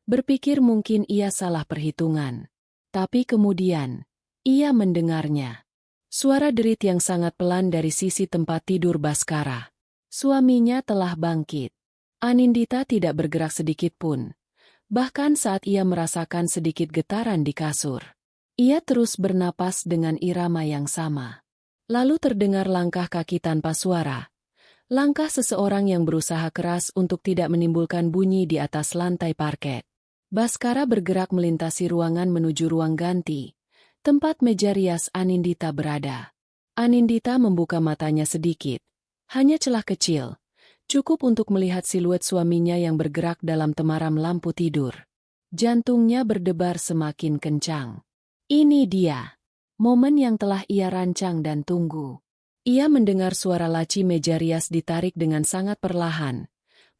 berpikir mungkin ia salah perhitungan. Tapi kemudian, ia mendengarnya. Suara derit yang sangat pelan dari sisi tempat tidur Baskara. Suaminya telah bangkit. Anindita tidak bergerak sedikit pun. Bahkan saat ia merasakan sedikit getaran di kasur. Ia terus bernapas dengan irama yang sama. Lalu terdengar langkah kaki tanpa suara. Langkah seseorang yang berusaha keras untuk tidak menimbulkan bunyi di atas lantai parket. Baskara bergerak melintasi ruangan menuju ruang ganti, tempat meja rias Anindita berada. Anindita membuka matanya sedikit. Hanya celah kecil, cukup untuk melihat siluet suaminya yang bergerak dalam temaram lampu tidur. Jantungnya berdebar semakin kencang. Ini dia, momen yang telah ia rancang dan tunggu. Ia mendengar suara laci meja rias ditarik dengan sangat perlahan,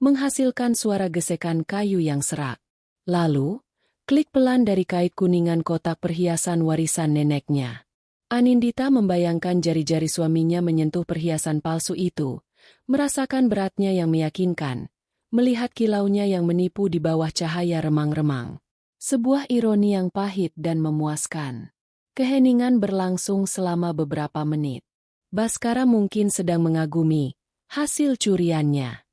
menghasilkan suara gesekan kayu yang serak. Lalu, klik pelan dari kait kuningan kotak perhiasan warisan neneknya. Anindita membayangkan jari-jari suaminya menyentuh perhiasan palsu itu, merasakan beratnya yang meyakinkan, melihat kilaunya yang menipu di bawah cahaya remang-remang. Sebuah ironi yang pahit dan memuaskan. Keheningan berlangsung selama beberapa menit. Baskara mungkin sedang mengagumi hasil curiannya.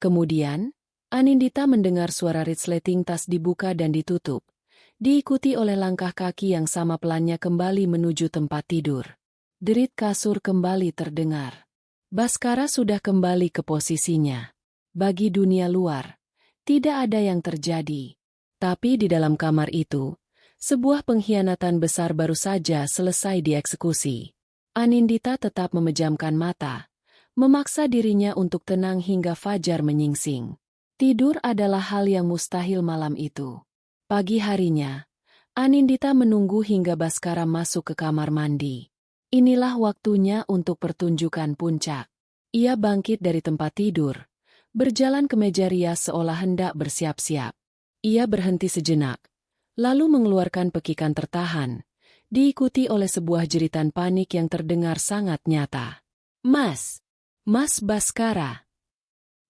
Kemudian, Anindita mendengar suara resleting tas dibuka dan ditutup, diikuti oleh langkah kaki yang sama pelannya kembali menuju tempat tidur. Derit kasur kembali terdengar. Baskara sudah kembali ke posisinya. Bagi dunia luar, tidak ada yang terjadi. Tapi di dalam kamar itu, sebuah pengkhianatan besar baru saja selesai dieksekusi. Anindita tetap memejamkan mata, memaksa dirinya untuk tenang hingga fajar menyingsing. Tidur adalah hal yang mustahil malam itu. Pagi harinya, Anindita menunggu hingga Baskara masuk ke kamar mandi. Inilah waktunya untuk pertunjukan puncak. Ia bangkit dari tempat tidur, berjalan ke meja rias seolah hendak bersiap-siap. Ia berhenti sejenak, lalu mengeluarkan pekikan tertahan, diikuti oleh sebuah jeritan panik yang terdengar sangat nyata. "Mas! Mas Baskara!"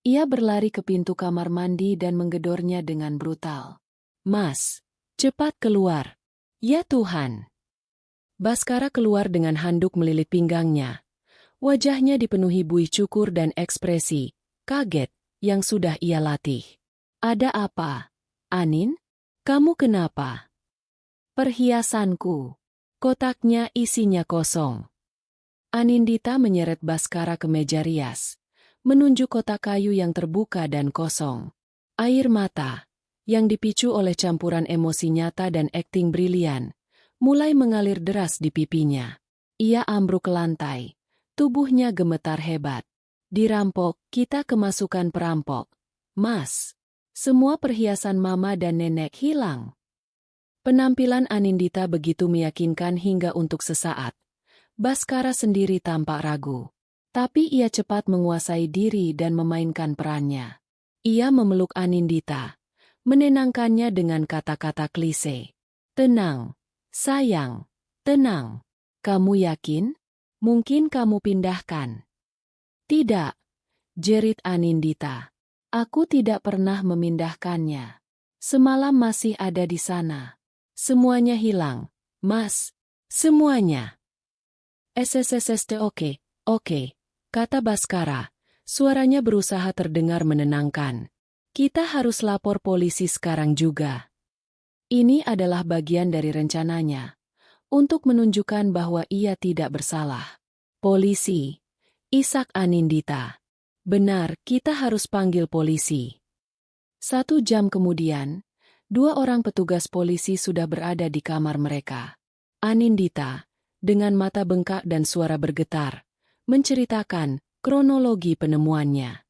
Ia berlari ke pintu kamar mandi dan menggedornya dengan brutal. "Mas, cepat keluar!" "Ya Tuhan!" Baskara keluar dengan handuk melilit pinggangnya. Wajahnya dipenuhi buih cukur dan ekspresi kaget yang sudah ia latih. "Ada apa? Anin? Kamu kenapa?" "Perhiasanku." Kotaknya isinya kosong. Anindita menyeret Baskara ke meja rias, menunjuk kotak kayu yang terbuka dan kosong. Air mata, yang dipicu oleh campuran emosi nyata dan akting brilian, mulai mengalir deras di pipinya. Ia ambruk ke lantai, tubuhnya gemetar hebat. "Dirampok, kita kemasukan perampok. Mas, semua perhiasan mama dan nenek hilang." Penampilan Anindita begitu meyakinkan hingga untuk sesaat. Baskara sendiri tampak ragu. Tapi ia cepat menguasai diri dan memainkan perannya. Ia memeluk Anindita, menenangkannya dengan kata-kata klise. "Tenang, sayang, tenang. Kamu yakin? Mungkin kamu pindahkan." "Tidak," jerit Anindita. "Aku tidak pernah memindahkannya. Semalam masih ada di sana. Semuanya hilang, Mas. Semuanya." "SSSST oke, kata Baskara. Suaranya berusaha terdengar menenangkan. "Kita harus lapor polisi sekarang juga." Ini adalah bagian dari rencananya, untuk menunjukkan bahwa ia tidak bersalah. "Polisi?" isak Anindita. "Benar, kita harus panggil polisi." 1 jam kemudian, 2 orang petugas polisi sudah berada di kamar mereka. Anindita, dengan mata bengkak dan suara bergetar, menceritakan kronologi penemuannya.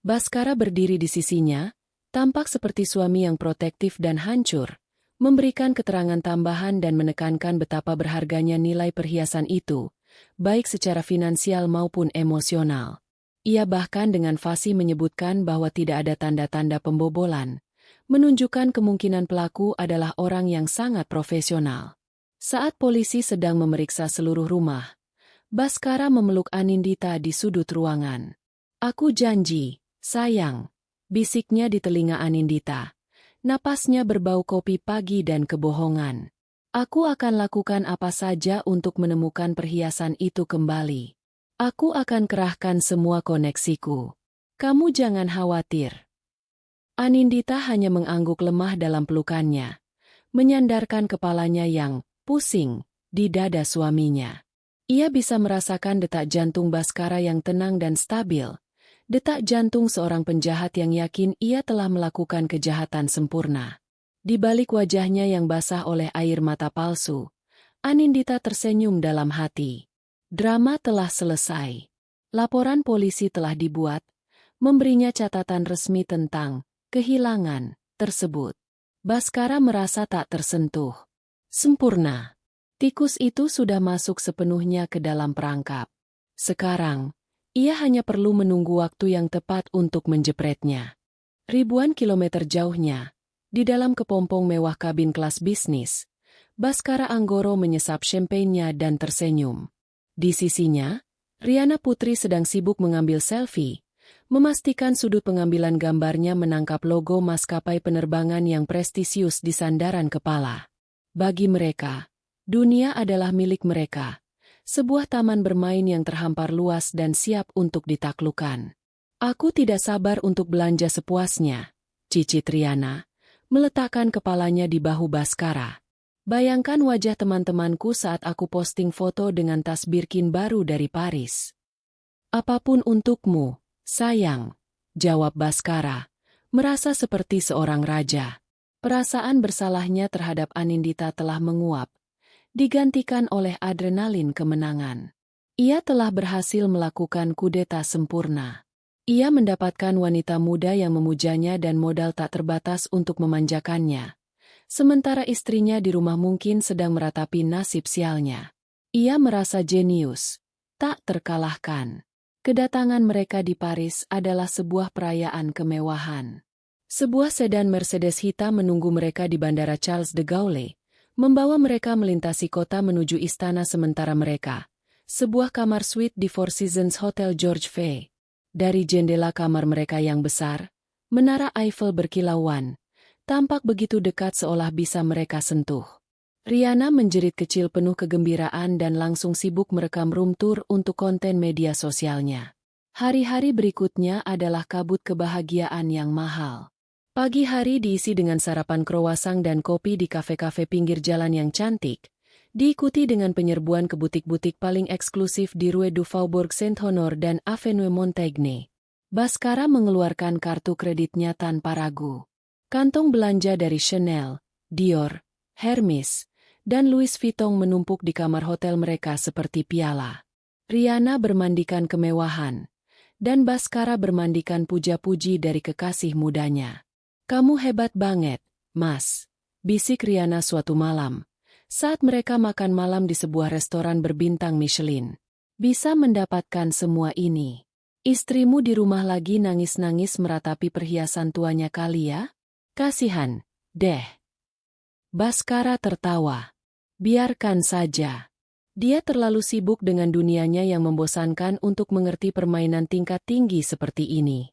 Baskara berdiri di sisinya, tampak seperti suami yang protektif dan hancur, memberikan keterangan tambahan dan menekankan betapa berharganya nilai perhiasan itu, baik secara finansial maupun emosional. Ia bahkan dengan fasih menyebutkan bahwa tidak ada tanda-tanda pembobolan, menunjukkan kemungkinan pelaku adalah orang yang sangat profesional. Saat polisi sedang memeriksa seluruh rumah, Baskara memeluk Anindita di sudut ruangan. "Aku janji, sayang," bisiknya di telinga Anindita. Napasnya berbau kopi pagi dan kebohongan. "Aku akan lakukan apa saja untuk menemukan perhiasan itu kembali. Aku akan kerahkan semua koneksiku. Kamu jangan khawatir." Anindita hanya mengangguk lemah dalam pelukannya, menyandarkan kepalanya yang pusing di dada suaminya. Ia bisa merasakan detak jantung Baskara yang tenang dan stabil, detak jantung seorang penjahat yang yakin ia telah melakukan kejahatan sempurna. Di balik wajahnya yang basah oleh air mata palsu, Anindita tersenyum dalam hati. Drama telah selesai. Laporan polisi telah dibuat, memberinya catatan resmi tentang kehilangan tersebut. Baskara merasa tak tersentuh. Sempurna. Tikus itu sudah masuk sepenuhnya ke dalam perangkap. Sekarang, Ia hanya perlu menunggu waktu yang tepat untuk menjepretnya. Ribuan kilometer jauhnya, di dalam kepompong mewah kabin kelas bisnis, Baskara Anggoro menyesap champagne-nya dan tersenyum. Di sisinya, Riana Putri sedang sibuk mengambil selfie, memastikan sudut pengambilan gambarnya menangkap logo maskapai penerbangan yang prestisius di sandaran kepala. Bagi mereka, dunia adalah milik mereka, sebuah taman bermain yang terhampar luas dan siap untuk ditaklukkan. Aku tidak sabar untuk belanja sepuasnya, cicit Riana, meletakkan kepalanya di bahu Baskara. Bayangkan wajah teman-temanku saat aku posting foto dengan tas Birkin baru dari Paris. Apapun untukmu, sayang, jawab Baskara, merasa seperti seorang raja. Perasaan bersalahnya terhadap Anindita telah menguap, digantikan oleh adrenalin kemenangan. Ia telah berhasil melakukan kudeta sempurna. Ia mendapatkan wanita muda yang memujanya dan modal tak terbatas untuk memanjakannya. Sementara istrinya di rumah mungkin sedang meratapi nasib sialnya. Ia merasa jenius, tak terkalahkan. Kedatangan mereka di Paris adalah sebuah perayaan kemewahan. Sebuah sedan Mercedes hitam menunggu mereka di Bandara Charles de Gaulle, membawa mereka melintasi kota menuju istana sementara mereka. Sebuah kamar suite di Four Seasons Hotel George V. Dari jendela kamar mereka yang besar, menara Eiffel berkilauan, tampak begitu dekat seolah bisa mereka sentuh. Riana menjerit kecil penuh kegembiraan dan langsung sibuk merekam room tour untuk konten media sosialnya. Hari-hari berikutnya adalah kabut kebahagiaan yang mahal. Pagi hari diisi dengan sarapan croissant dan kopi di kafe-kafe pinggir jalan yang cantik, diikuti dengan penyerbuan ke butik-butik paling eksklusif di Rue du Faubourg Saint-Honor dan Avenue Montaigne. Baskara mengeluarkan kartu kreditnya tanpa ragu. Kantong belanja dari Chanel, Dior, Hermes, dan Louis Vuitton menumpuk di kamar hotel mereka seperti piala. Riana bermandikan kemewahan, dan Baskara bermandikan puja-puji dari kekasih mudanya. Kamu hebat banget, Mas, bisik Riana suatu malam, saat mereka makan malam di sebuah restoran berbintang Michelin. Bisa mendapatkan semua ini. Istrimu di rumah lagi nangis-nangis meratapi perhiasan tuanya kali ya? Kasihan, deh. Baskara tertawa. Biarkan saja. Dia terlalu sibuk dengan dunianya yang membosankan untuk mengerti permainan tingkat tinggi seperti ini.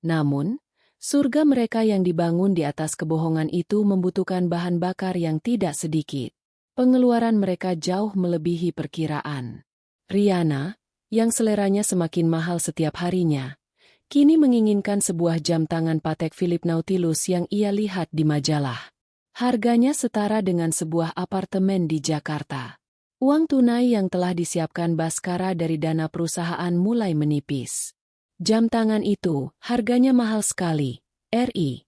Namun, surga mereka yang dibangun di atas kebohongan itu membutuhkan bahan bakar yang tidak sedikit. Pengeluaran mereka jauh melebihi perkiraan. Riana, yang seleranya semakin mahal setiap harinya, kini menginginkan sebuah jam tangan Patek Philippe Nautilus yang ia lihat di majalah. Harganya setara dengan sebuah apartemen di Jakarta. Uang tunai yang telah disiapkan Baskara dari dana perusahaan mulai menipis. Jam tangan itu, harganya mahal sekali, RI,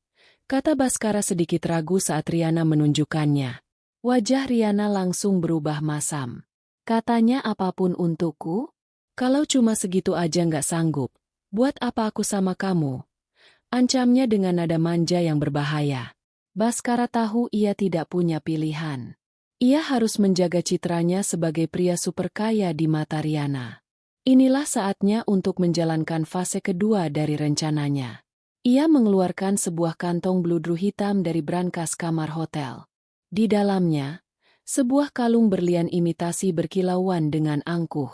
kata Baskara sedikit ragu saat Riana menunjukkannya. Wajah Riana langsung berubah masam. Katanya apapun untukku? Kalau cuma segitu aja nggak sanggup, buat apa aku sama kamu? Ancamnya dengan nada manja yang berbahaya. Baskara tahu ia tidak punya pilihan. Ia harus menjaga citranya sebagai pria super kaya di mata Riana. Inilah saatnya untuk menjalankan fase kedua dari rencananya. Ia mengeluarkan sebuah kantong bludru hitam dari brankas kamar hotel. Di dalamnya, sebuah kalung berlian imitasi berkilauan dengan angkuh.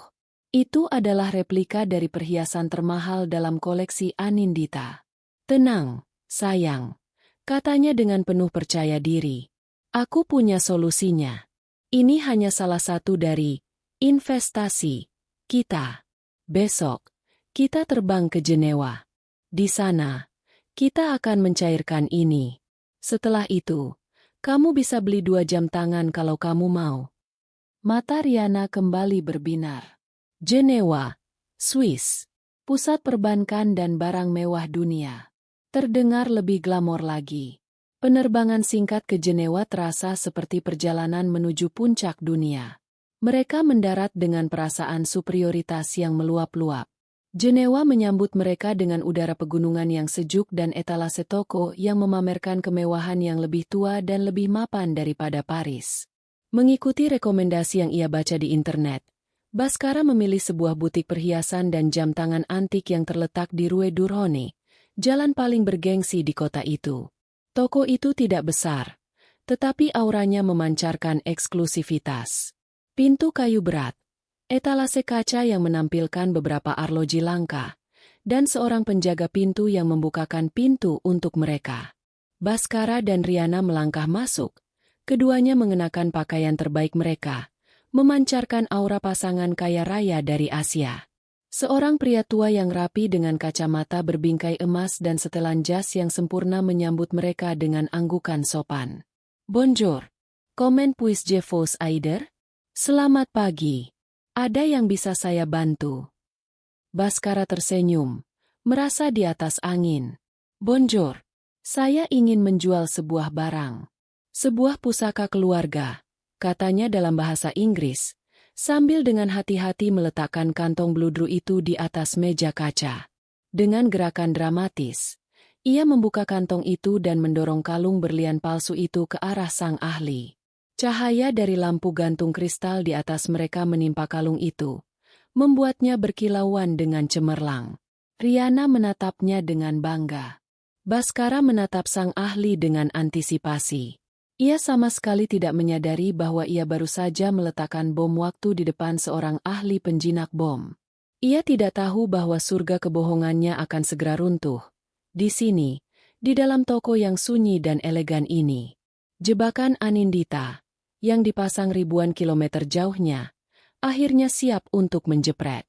Itu adalah replika dari perhiasan termahal dalam koleksi Anindita. Tenang, sayang, katanya dengan penuh percaya diri. Aku punya solusinya. Ini hanya salah satu dari investasi kita. Besok, kita terbang ke Jenewa. Di sana, kita akan mencairkan ini. Setelah itu, kamu bisa beli 2 jam tangan kalau kamu mau. Mata Riana kembali berbinar. Jenewa, Swiss, pusat perbankan dan barang mewah dunia. Terdengar lebih glamor lagi. Penerbangan singkat ke Jenewa terasa seperti perjalanan menuju puncak dunia. Mereka mendarat dengan perasaan superioritas yang meluap-luap. Jenewa menyambut mereka dengan udara pegunungan yang sejuk dan etalase toko yang memamerkan kemewahan yang lebih tua dan lebih mapan daripada Paris. Mengikuti rekomendasi yang ia baca di internet, Baskara memilih sebuah butik perhiasan dan jam tangan antik yang terletak di Rue Durhone, jalan paling bergengsi di kota itu. Toko itu tidak besar, tetapi auranya memancarkan eksklusivitas. Pintu kayu berat, etalase kaca yang menampilkan beberapa arloji langka, dan seorang penjaga pintu yang membukakan pintu untuk mereka. Baskara dan Riana melangkah masuk, keduanya mengenakan pakaian terbaik mereka, memancarkan aura pasangan kaya raya dari Asia. Seorang pria tua yang rapi dengan kacamata berbingkai emas dan setelan jas yang sempurna menyambut mereka dengan anggukan sopan. Bonjour. Comment puis-je vous aider? Selamat pagi. Ada yang bisa saya bantu? Baskara tersenyum, merasa di atas angin. Bonjour. Saya ingin menjual sebuah barang. Sebuah pusaka keluarga, katanya dalam bahasa Inggris, sambil dengan hati-hati meletakkan kantong bludru itu di atas meja kaca. Dengan gerakan dramatis, ia membuka kantong itu dan mendorong kalung berlian palsu itu ke arah sang ahli. Cahaya dari lampu gantung kristal di atas mereka menimpa kalung itu, membuatnya berkilauan dengan cemerlang. Riana menatapnya dengan bangga. Baskara menatap sang ahli dengan antisipasi. Ia sama sekali tidak menyadari bahwa ia baru saja meletakkan bom waktu di depan seorang ahli penjinak bom. Ia tidak tahu bahwa surga kebohongannya akan segera runtuh. Di sini, di dalam toko yang sunyi dan elegan ini. Jebakan Anindita, yang dipasang ribuan kilometer jauhnya, akhirnya siap untuk menjepret.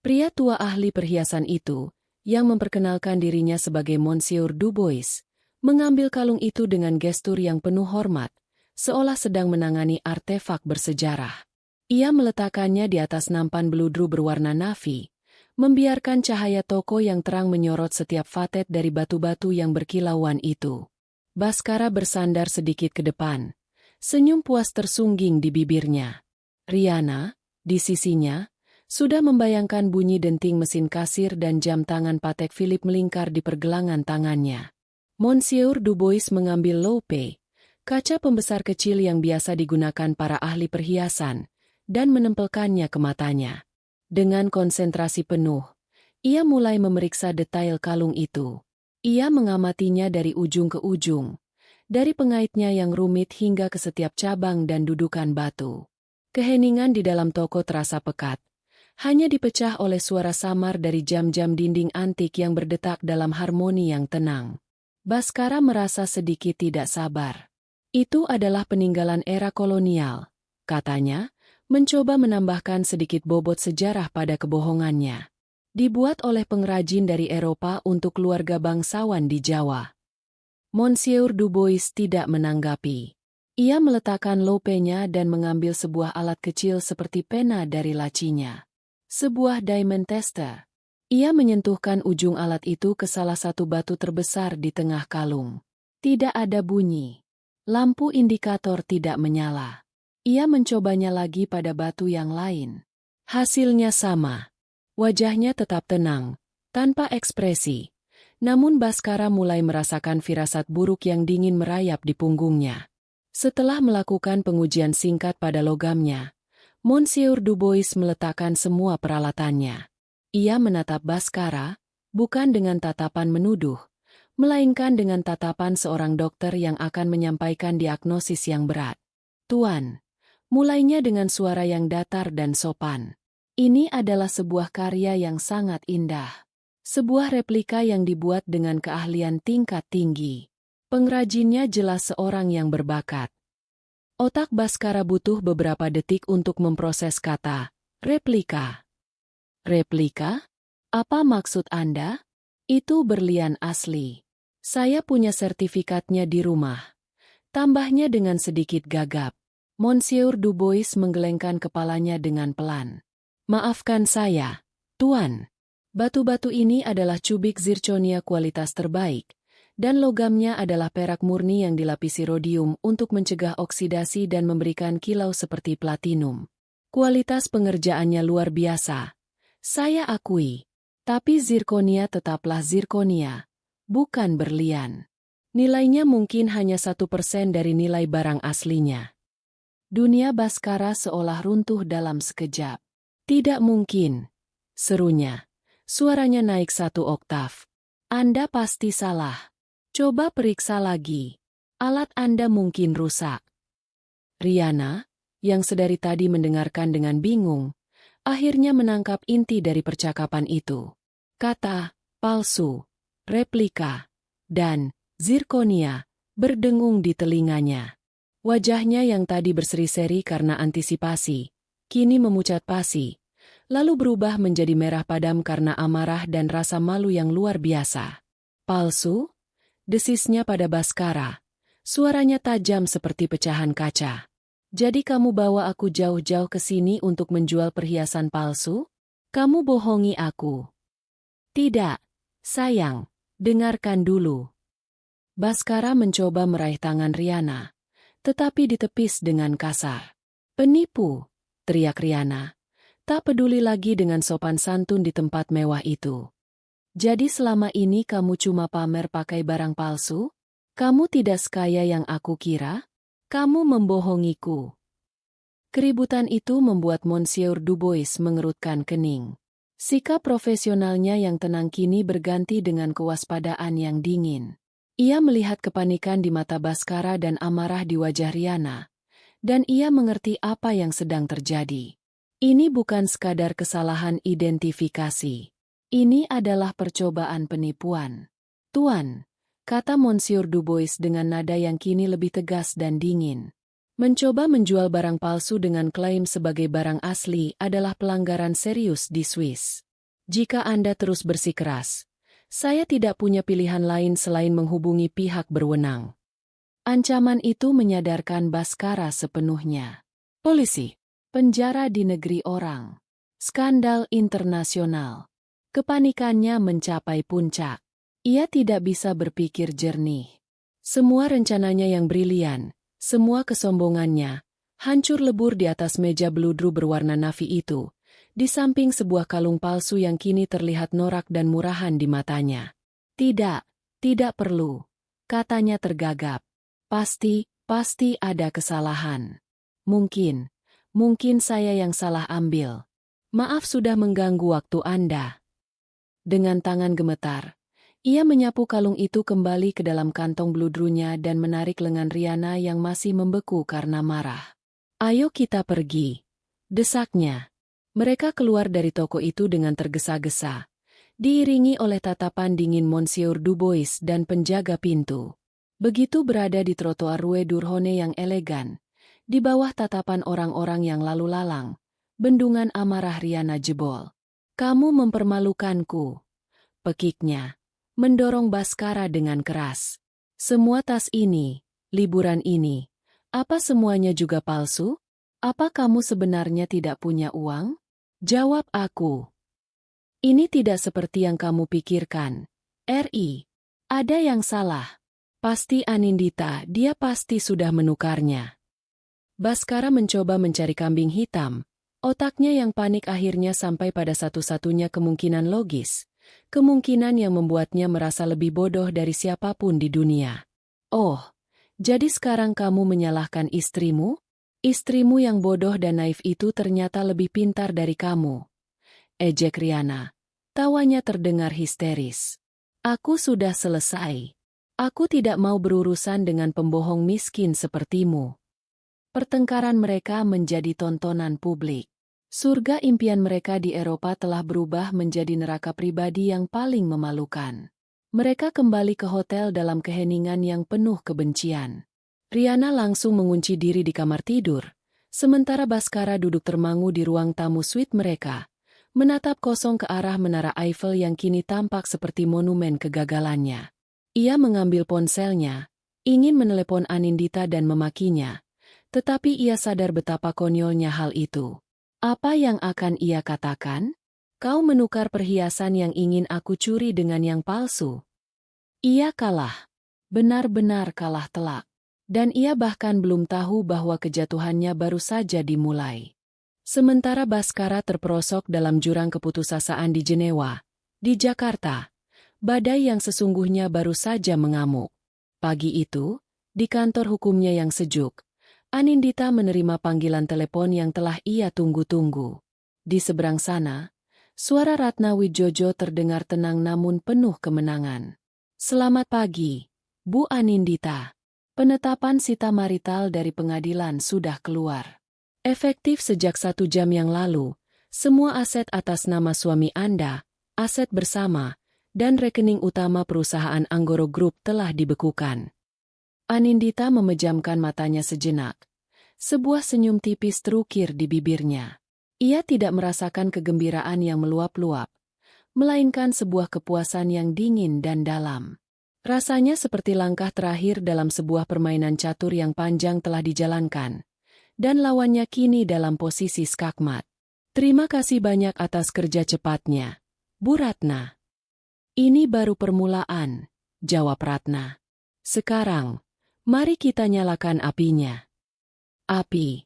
Pria tua ahli perhiasan itu, yang memperkenalkan dirinya sebagai Monsieur Dubois, mengambil kalung itu dengan gestur yang penuh hormat, seolah sedang menangani artefak bersejarah. Ia meletakkannya di atas nampan beludru berwarna navy, membiarkan cahaya toko yang terang menyorot setiap fatet dari batu-batu yang berkilauan itu. Baskara bersandar sedikit ke depan, senyum puas tersungging di bibirnya. Riana, di sisinya, sudah membayangkan bunyi denting mesin kasir dan jam tangan Patek Philippe melingkar di pergelangan tangannya. Monsieur Dubois mengambil loupe, kaca pembesar kecil yang biasa digunakan para ahli perhiasan, dan menempelkannya ke matanya. Dengan konsentrasi penuh, ia mulai memeriksa detail kalung itu. Ia mengamatinya dari ujung ke ujung, dari pengaitnya yang rumit hingga ke setiap cabang dan dudukan batu. Keheningan di dalam toko terasa pekat, hanya dipecah oleh suara samar dari jam-jam dinding antik yang berdetak dalam harmoni yang tenang. Baskara merasa sedikit tidak sabar. Itu adalah peninggalan era kolonial, katanya, mencoba menambahkan sedikit bobot sejarah pada kebohongannya. Dibuat oleh pengrajin dari Eropa untuk keluarga bangsawan di Jawa. Monsieur Dubois tidak menanggapi. Ia meletakkan loupenya dan mengambil sebuah alat kecil seperti pena dari lacinya. Sebuah diamond tester. Ia menyentuhkan ujung alat itu ke salah satu batu terbesar di tengah kalung. Tidak ada bunyi. Lampu indikator tidak menyala. Ia mencobanya lagi pada batu yang lain. Hasilnya sama. Wajahnya tetap tenang, tanpa ekspresi. Namun Baskara mulai merasakan firasat buruk yang dingin merayap di punggungnya. Setelah melakukan pengujian singkat pada logamnya, Monsieur Dubois meletakkan semua peralatannya. Ia menatap Baskara, bukan dengan tatapan menuduh, melainkan dengan tatapan seorang dokter yang akan menyampaikan diagnosis yang berat. Tuan, mulainya dengan suara yang datar dan sopan. Ini adalah sebuah karya yang sangat indah. Sebuah replika yang dibuat dengan keahlian tingkat tinggi. Pengrajinnya jelas seorang yang berbakat. Otak Baskara butuh beberapa detik untuk memproses kata, replika. Replika? Apa maksud Anda? Itu berlian asli. Saya punya sertifikatnya di rumah. Tambahnya dengan sedikit gagap. Monsieur Dubois menggelengkan kepalanya dengan pelan. Maafkan saya, Tuan. Batu-batu ini adalah cubik zirconia kualitas terbaik, dan logamnya adalah perak murni yang dilapisi rhodium untuk mencegah oksidasi dan memberikan kilau seperti platinum. Kualitas pengerjaannya luar biasa. Saya akui, tapi zirkonia tetaplah zirkonia, bukan berlian. Nilainya mungkin hanya 1% dari nilai barang aslinya. Dunia Baskara seolah runtuh dalam sekejap. Tidak mungkin, serunya. Suaranya naik 1 oktav. Anda pasti salah. Coba periksa lagi. Alat Anda mungkin rusak. Riana, yang sedari tadi mendengarkan dengan bingung, akhirnya menangkap inti dari percakapan itu. Kata, palsu, replika, dan zirkonia berdengung di telinganya. Wajahnya yang tadi berseri-seri karena antisipasi, kini memucat pasi, lalu berubah menjadi merah padam karena amarah dan rasa malu yang luar biasa. Palsu? Desisnya pada Baskara. Suaranya tajam seperti pecahan kaca. Jadi kamu bawa aku jauh-jauh ke sini untuk menjual perhiasan palsu? Kamu bohongi aku. Tidak, sayang, dengarkan dulu. Baskara mencoba meraih tangan Riana, tetapi ditepis dengan kasar. Penipu, teriak Riana. Tak peduli lagi dengan sopan santun di tempat mewah itu. Jadi selama ini kamu cuma pamer pakai barang palsu? Kamu tidak sekaya yang aku kira? Kamu membohongiku. Keributan itu membuat Monsieur Dubois mengerutkan kening. Sikap profesionalnya yang tenang kini berganti dengan kewaspadaan yang dingin. Ia melihat kepanikan di mata Baskara dan amarah di wajah Riana. Dan ia mengerti apa yang sedang terjadi. Ini bukan sekadar kesalahan identifikasi. Ini adalah percobaan penipuan. Tuan, kata Monsieur Dubois dengan nada yang kini lebih tegas dan dingin. Mencoba menjual barang palsu dengan klaim sebagai barang asli adalah pelanggaran serius di Swiss. Jika Anda terus bersikeras, saya tidak punya pilihan lain selain menghubungi pihak berwenang. Ancaman itu menyadarkan Baskara sepenuhnya. Polisi, penjara di negeri orang. Skandal internasional. Kepanikannya mencapai puncak. Ia tidak bisa berpikir jernih. Semua rencananya yang brilian, semua kesombongannya, hancur lebur di atas meja beludru berwarna navy itu, di samping sebuah kalung palsu yang kini terlihat norak dan murahan di matanya. Tidak perlu, katanya tergagap. Pasti ada kesalahan. Mungkin saya yang salah ambil. Maaf sudah mengganggu waktu Anda. Dengan tangan gemetar, ia menyapu kalung itu kembali ke dalam kantong beludrunya dan menarik lengan Riana yang masih membeku karena marah. Ayo kita pergi, desaknya. Mereka keluar dari toko itu dengan tergesa-gesa, diiringi oleh tatapan dingin Monsieur Dubois dan penjaga pintu. Begitu berada di trotoar Rue Durhone yang elegan, di bawah tatapan orang-orang yang lalu lalang, bendungan amarah Riana jebol. Kamu mempermalukanku, pekiknya, mendorong Baskara dengan keras. Semua tas ini, liburan ini, apa semuanya juga palsu? Apa kamu sebenarnya tidak punya uang? Jawab aku. Ini tidak seperti yang kamu pikirkan. RI. Ada yang salah. Pasti Anindita, dia pasti sudah menukarnya. Baskara mencoba mencari kambing hitam. Otaknya yang panik akhirnya sampai pada satu-satunya kemungkinan logis. Kemungkinan yang membuatnya merasa lebih bodoh dari siapapun di dunia. Oh, jadi sekarang kamu menyalahkan istrimu? Istrimu yang bodoh dan naif itu ternyata lebih pintar dari kamu. Ejek Riana. Tawanya terdengar histeris. Aku sudah selesai. Aku tidak mau berurusan dengan pembohong miskin sepertimu. Pertengkaran mereka menjadi tontonan publik. Surga impian mereka di Eropa telah berubah menjadi neraka pribadi yang paling memalukan. Mereka kembali ke hotel dalam keheningan yang penuh kebencian. Riana langsung mengunci diri di kamar tidur, sementara Baskara duduk termangu di ruang tamu suite mereka, menatap kosong ke arah menara Eiffel yang kini tampak seperti monumen kegagalannya. Ia mengambil ponselnya, ingin menelepon Anindita dan memakinya, tetapi ia sadar betapa konyolnya hal itu. Apa yang akan ia katakan? Kau menukar perhiasan yang ingin aku curi dengan yang palsu. Ia kalah. Benar-benar kalah telak. Dan ia bahkan belum tahu bahwa kejatuhannya baru saja dimulai. Sementara Baskara terperosok dalam jurang keputusasaan di Jenewa, di Jakarta, badai yang sesungguhnya baru saja mengamuk. Pagi itu, di kantor hukumnya yang sejuk, Anindita menerima panggilan telepon yang telah ia tunggu-tunggu. Di seberang sana, suara Ratna Wijojo terdengar tenang namun penuh kemenangan. Selamat pagi, Bu Anindita. Penetapan sita marital dari pengadilan sudah keluar. Efektif sejak 1 jam yang lalu, semua aset atas nama suami Anda, aset bersama, dan rekening utama perusahaan Anggoro Group telah dibekukan. Anindita memejamkan matanya sejenak. Sebuah senyum tipis terukir di bibirnya. Ia tidak merasakan kegembiraan yang meluap-luap, melainkan sebuah kepuasan yang dingin dan dalam. Rasanya seperti langkah terakhir dalam sebuah permainan catur yang panjang telah dijalankan, dan lawannya kini dalam posisi skakmat. Terima kasih banyak atas kerja cepatnya, Bu Ratna. Ini baru permulaan, jawab Ratna. Sekarang, mari kita nyalakan apinya. Api.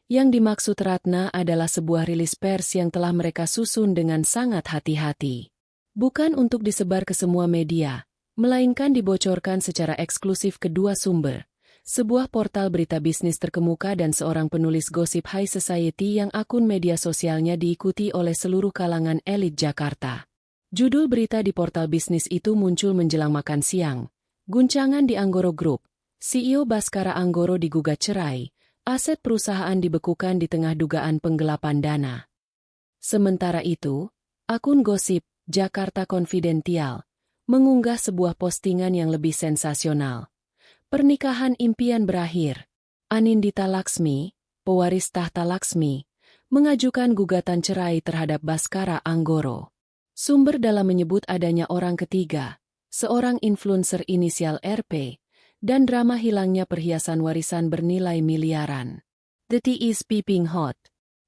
Yang dimaksud Ratna adalah sebuah rilis pers yang telah mereka susun dengan sangat hati-hati. Bukan untuk disebar ke semua media, melainkan dibocorkan secara eksklusif kedua sumber, sebuah portal berita bisnis terkemuka dan seorang penulis gosip high society yang akun media sosialnya diikuti oleh seluruh kalangan elit Jakarta. Judul berita di portal bisnis itu muncul menjelang makan siang. Guncangan di Anggoro Group, CEO Baskara Anggoro digugat cerai. Aset perusahaan dibekukan di tengah dugaan penggelapan dana. Sementara itu, akun gosip Jakarta Konfidensial mengunggah sebuah postingan yang lebih sensasional. Pernikahan impian berakhir. Anindita Laksmi, pewaris tahta Laksmi, mengajukan gugatan cerai terhadap Baskara Anggoro. Sumber dalam menyebut adanya orang ketiga, seorang influencer inisial RP, dan drama hilangnya perhiasan warisan bernilai miliaran. The tea is piping hot.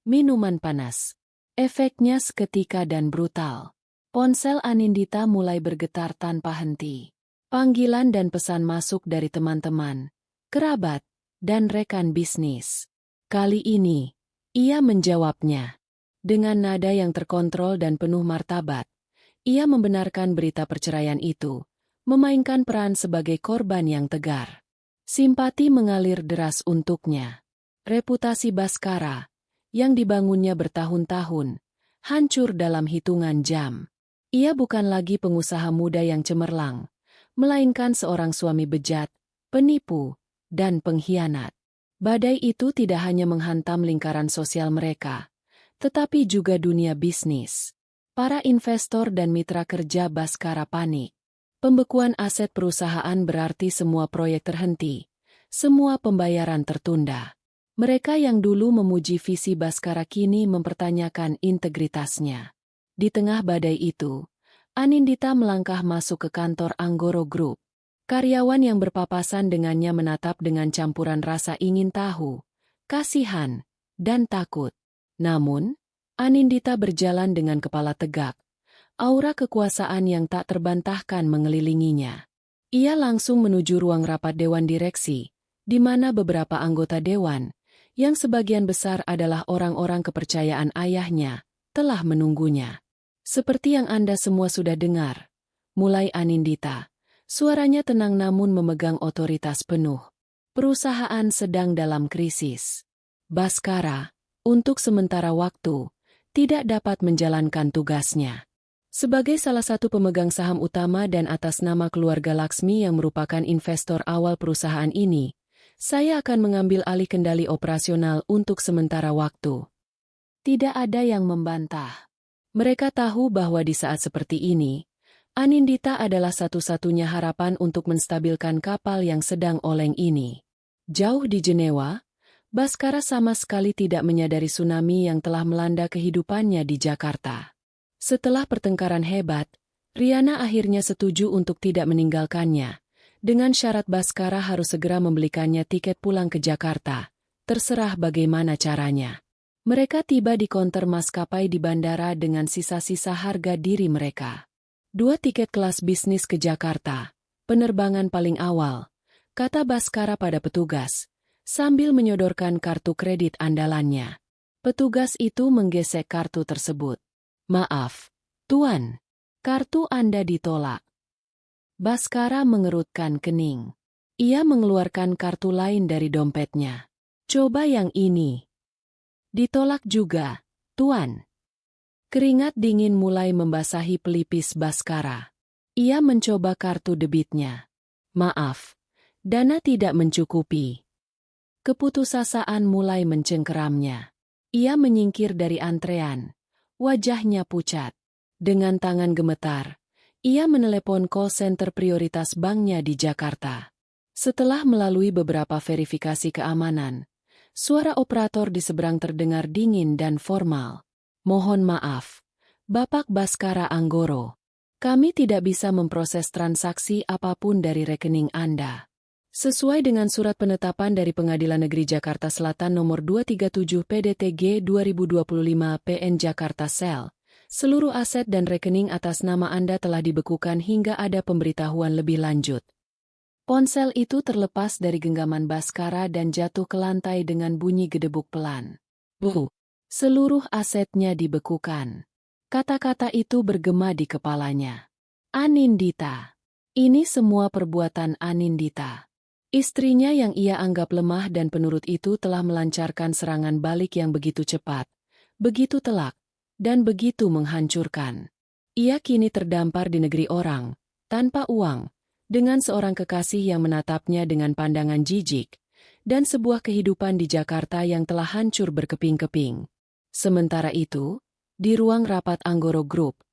Minuman panas. Efeknya seketika dan brutal. Ponsel Anindita mulai bergetar tanpa henti. Panggilan dan pesan masuk dari teman-teman, kerabat, dan rekan bisnis. Kali ini, ia menjawabnya. Dengan nada yang terkontrol dan penuh martabat, ia membenarkan berita perceraian itu, memainkan peran sebagai korban yang tegar. Simpati mengalir deras untuknya. Reputasi Baskara, yang dibangunnya bertahun-tahun, hancur dalam hitungan jam. Ia bukan lagi pengusaha muda yang cemerlang, melainkan seorang suami bejat, penipu, dan pengkhianat. Badai itu tidak hanya menghantam lingkaran sosial mereka, tetapi juga dunia bisnis. Para investor dan mitra kerja Baskara panik. Pembekuan aset perusahaan berarti semua proyek terhenti, semua pembayaran tertunda. Mereka yang dulu memuji visi Baskara kini mempertanyakan integritasnya. Di tengah badai itu, Anindita melangkah masuk ke kantor Anggoro Group. Karyawan yang berpapasan dengannya menatap dengan campuran rasa ingin tahu, kasihan, dan takut. Namun, Anindita berjalan dengan kepala tegak. Aura kekuasaan yang tak terbantahkan mengelilinginya. Ia langsung menuju ruang rapat dewan direksi, di mana beberapa anggota dewan, yang sebagian besar adalah orang-orang kepercayaan ayahnya, telah menunggunya. Seperti yang Anda semua sudah dengar, mulai Anindita, suaranya tenang namun memegang otoritas penuh. Perusahaan sedang dalam krisis. Baskara, untuk sementara waktu, tidak dapat menjalankan tugasnya. Sebagai salah satu pemegang saham utama dan atas nama keluarga Laksmi yang merupakan investor awal perusahaan ini, saya akan mengambil alih kendali operasional untuk sementara waktu. Tidak ada yang membantah. Mereka tahu bahwa di saat seperti ini, Anindita adalah satu-satunya harapan untuk menstabilkan kapal yang sedang oleng ini. Jauh di Jenewa, Baskara sama sekali tidak menyadari tsunami yang telah melanda kehidupannya di Jakarta. Setelah pertengkaran hebat, Riana akhirnya setuju untuk tidak meninggalkannya. Dengan syarat Baskara harus segera membelikannya tiket pulang ke Jakarta. Terserah bagaimana caranya. Mereka tiba di konter maskapai di bandara dengan sisa-sisa harga diri mereka. 2 tiket kelas bisnis ke Jakarta, penerbangan paling awal, kata Baskara pada petugas, sambil menyodorkan kartu kredit andalannya. Petugas itu menggesek kartu tersebut. Maaf, Tuan, kartu Anda ditolak. Baskara mengerutkan kening. Ia mengeluarkan kartu lain dari dompetnya. Coba yang ini. Ditolak juga, Tuan. Keringat dingin mulai membasahi pelipis Baskara. Ia mencoba kartu debitnya. Maaf, dana tidak mencukupi. Keputusasaan mulai mencengkeramnya. Ia menyingkir dari antrean. Wajahnya pucat. Dengan tangan gemetar, ia menelepon call center prioritas banknya di Jakarta. Setelah melalui beberapa verifikasi keamanan, suara operator di seberang terdengar dingin dan formal. Mohon maaf, Bapak Baskara Anggoro. Kami tidak bisa memproses transaksi apapun dari rekening Anda. Sesuai dengan surat penetapan dari Pengadilan Negeri Jakarta Selatan nomor 237 PDTG 2025 PN Jakarta Sel, seluruh aset dan rekening atas nama Anda telah dibekukan hingga ada pemberitahuan lebih lanjut. Ponsel itu terlepas dari genggaman Baskara dan jatuh ke lantai dengan bunyi gedebuk pelan. Bu! Seluruh asetnya dibekukan. Kata-kata itu bergema di kepalanya. Anindita. Ini semua perbuatan Anindita. Istrinya yang ia anggap lemah dan penurut itu telah melancarkan serangan balik yang begitu cepat, begitu telak, dan begitu menghancurkan. Ia kini terdampar di negeri orang, tanpa uang, dengan seorang kekasih yang menatapnya dengan pandangan jijik, dan sebuah kehidupan di Jakarta yang telah hancur berkeping-keping. Sementara itu, di ruang rapat Anggoro Group,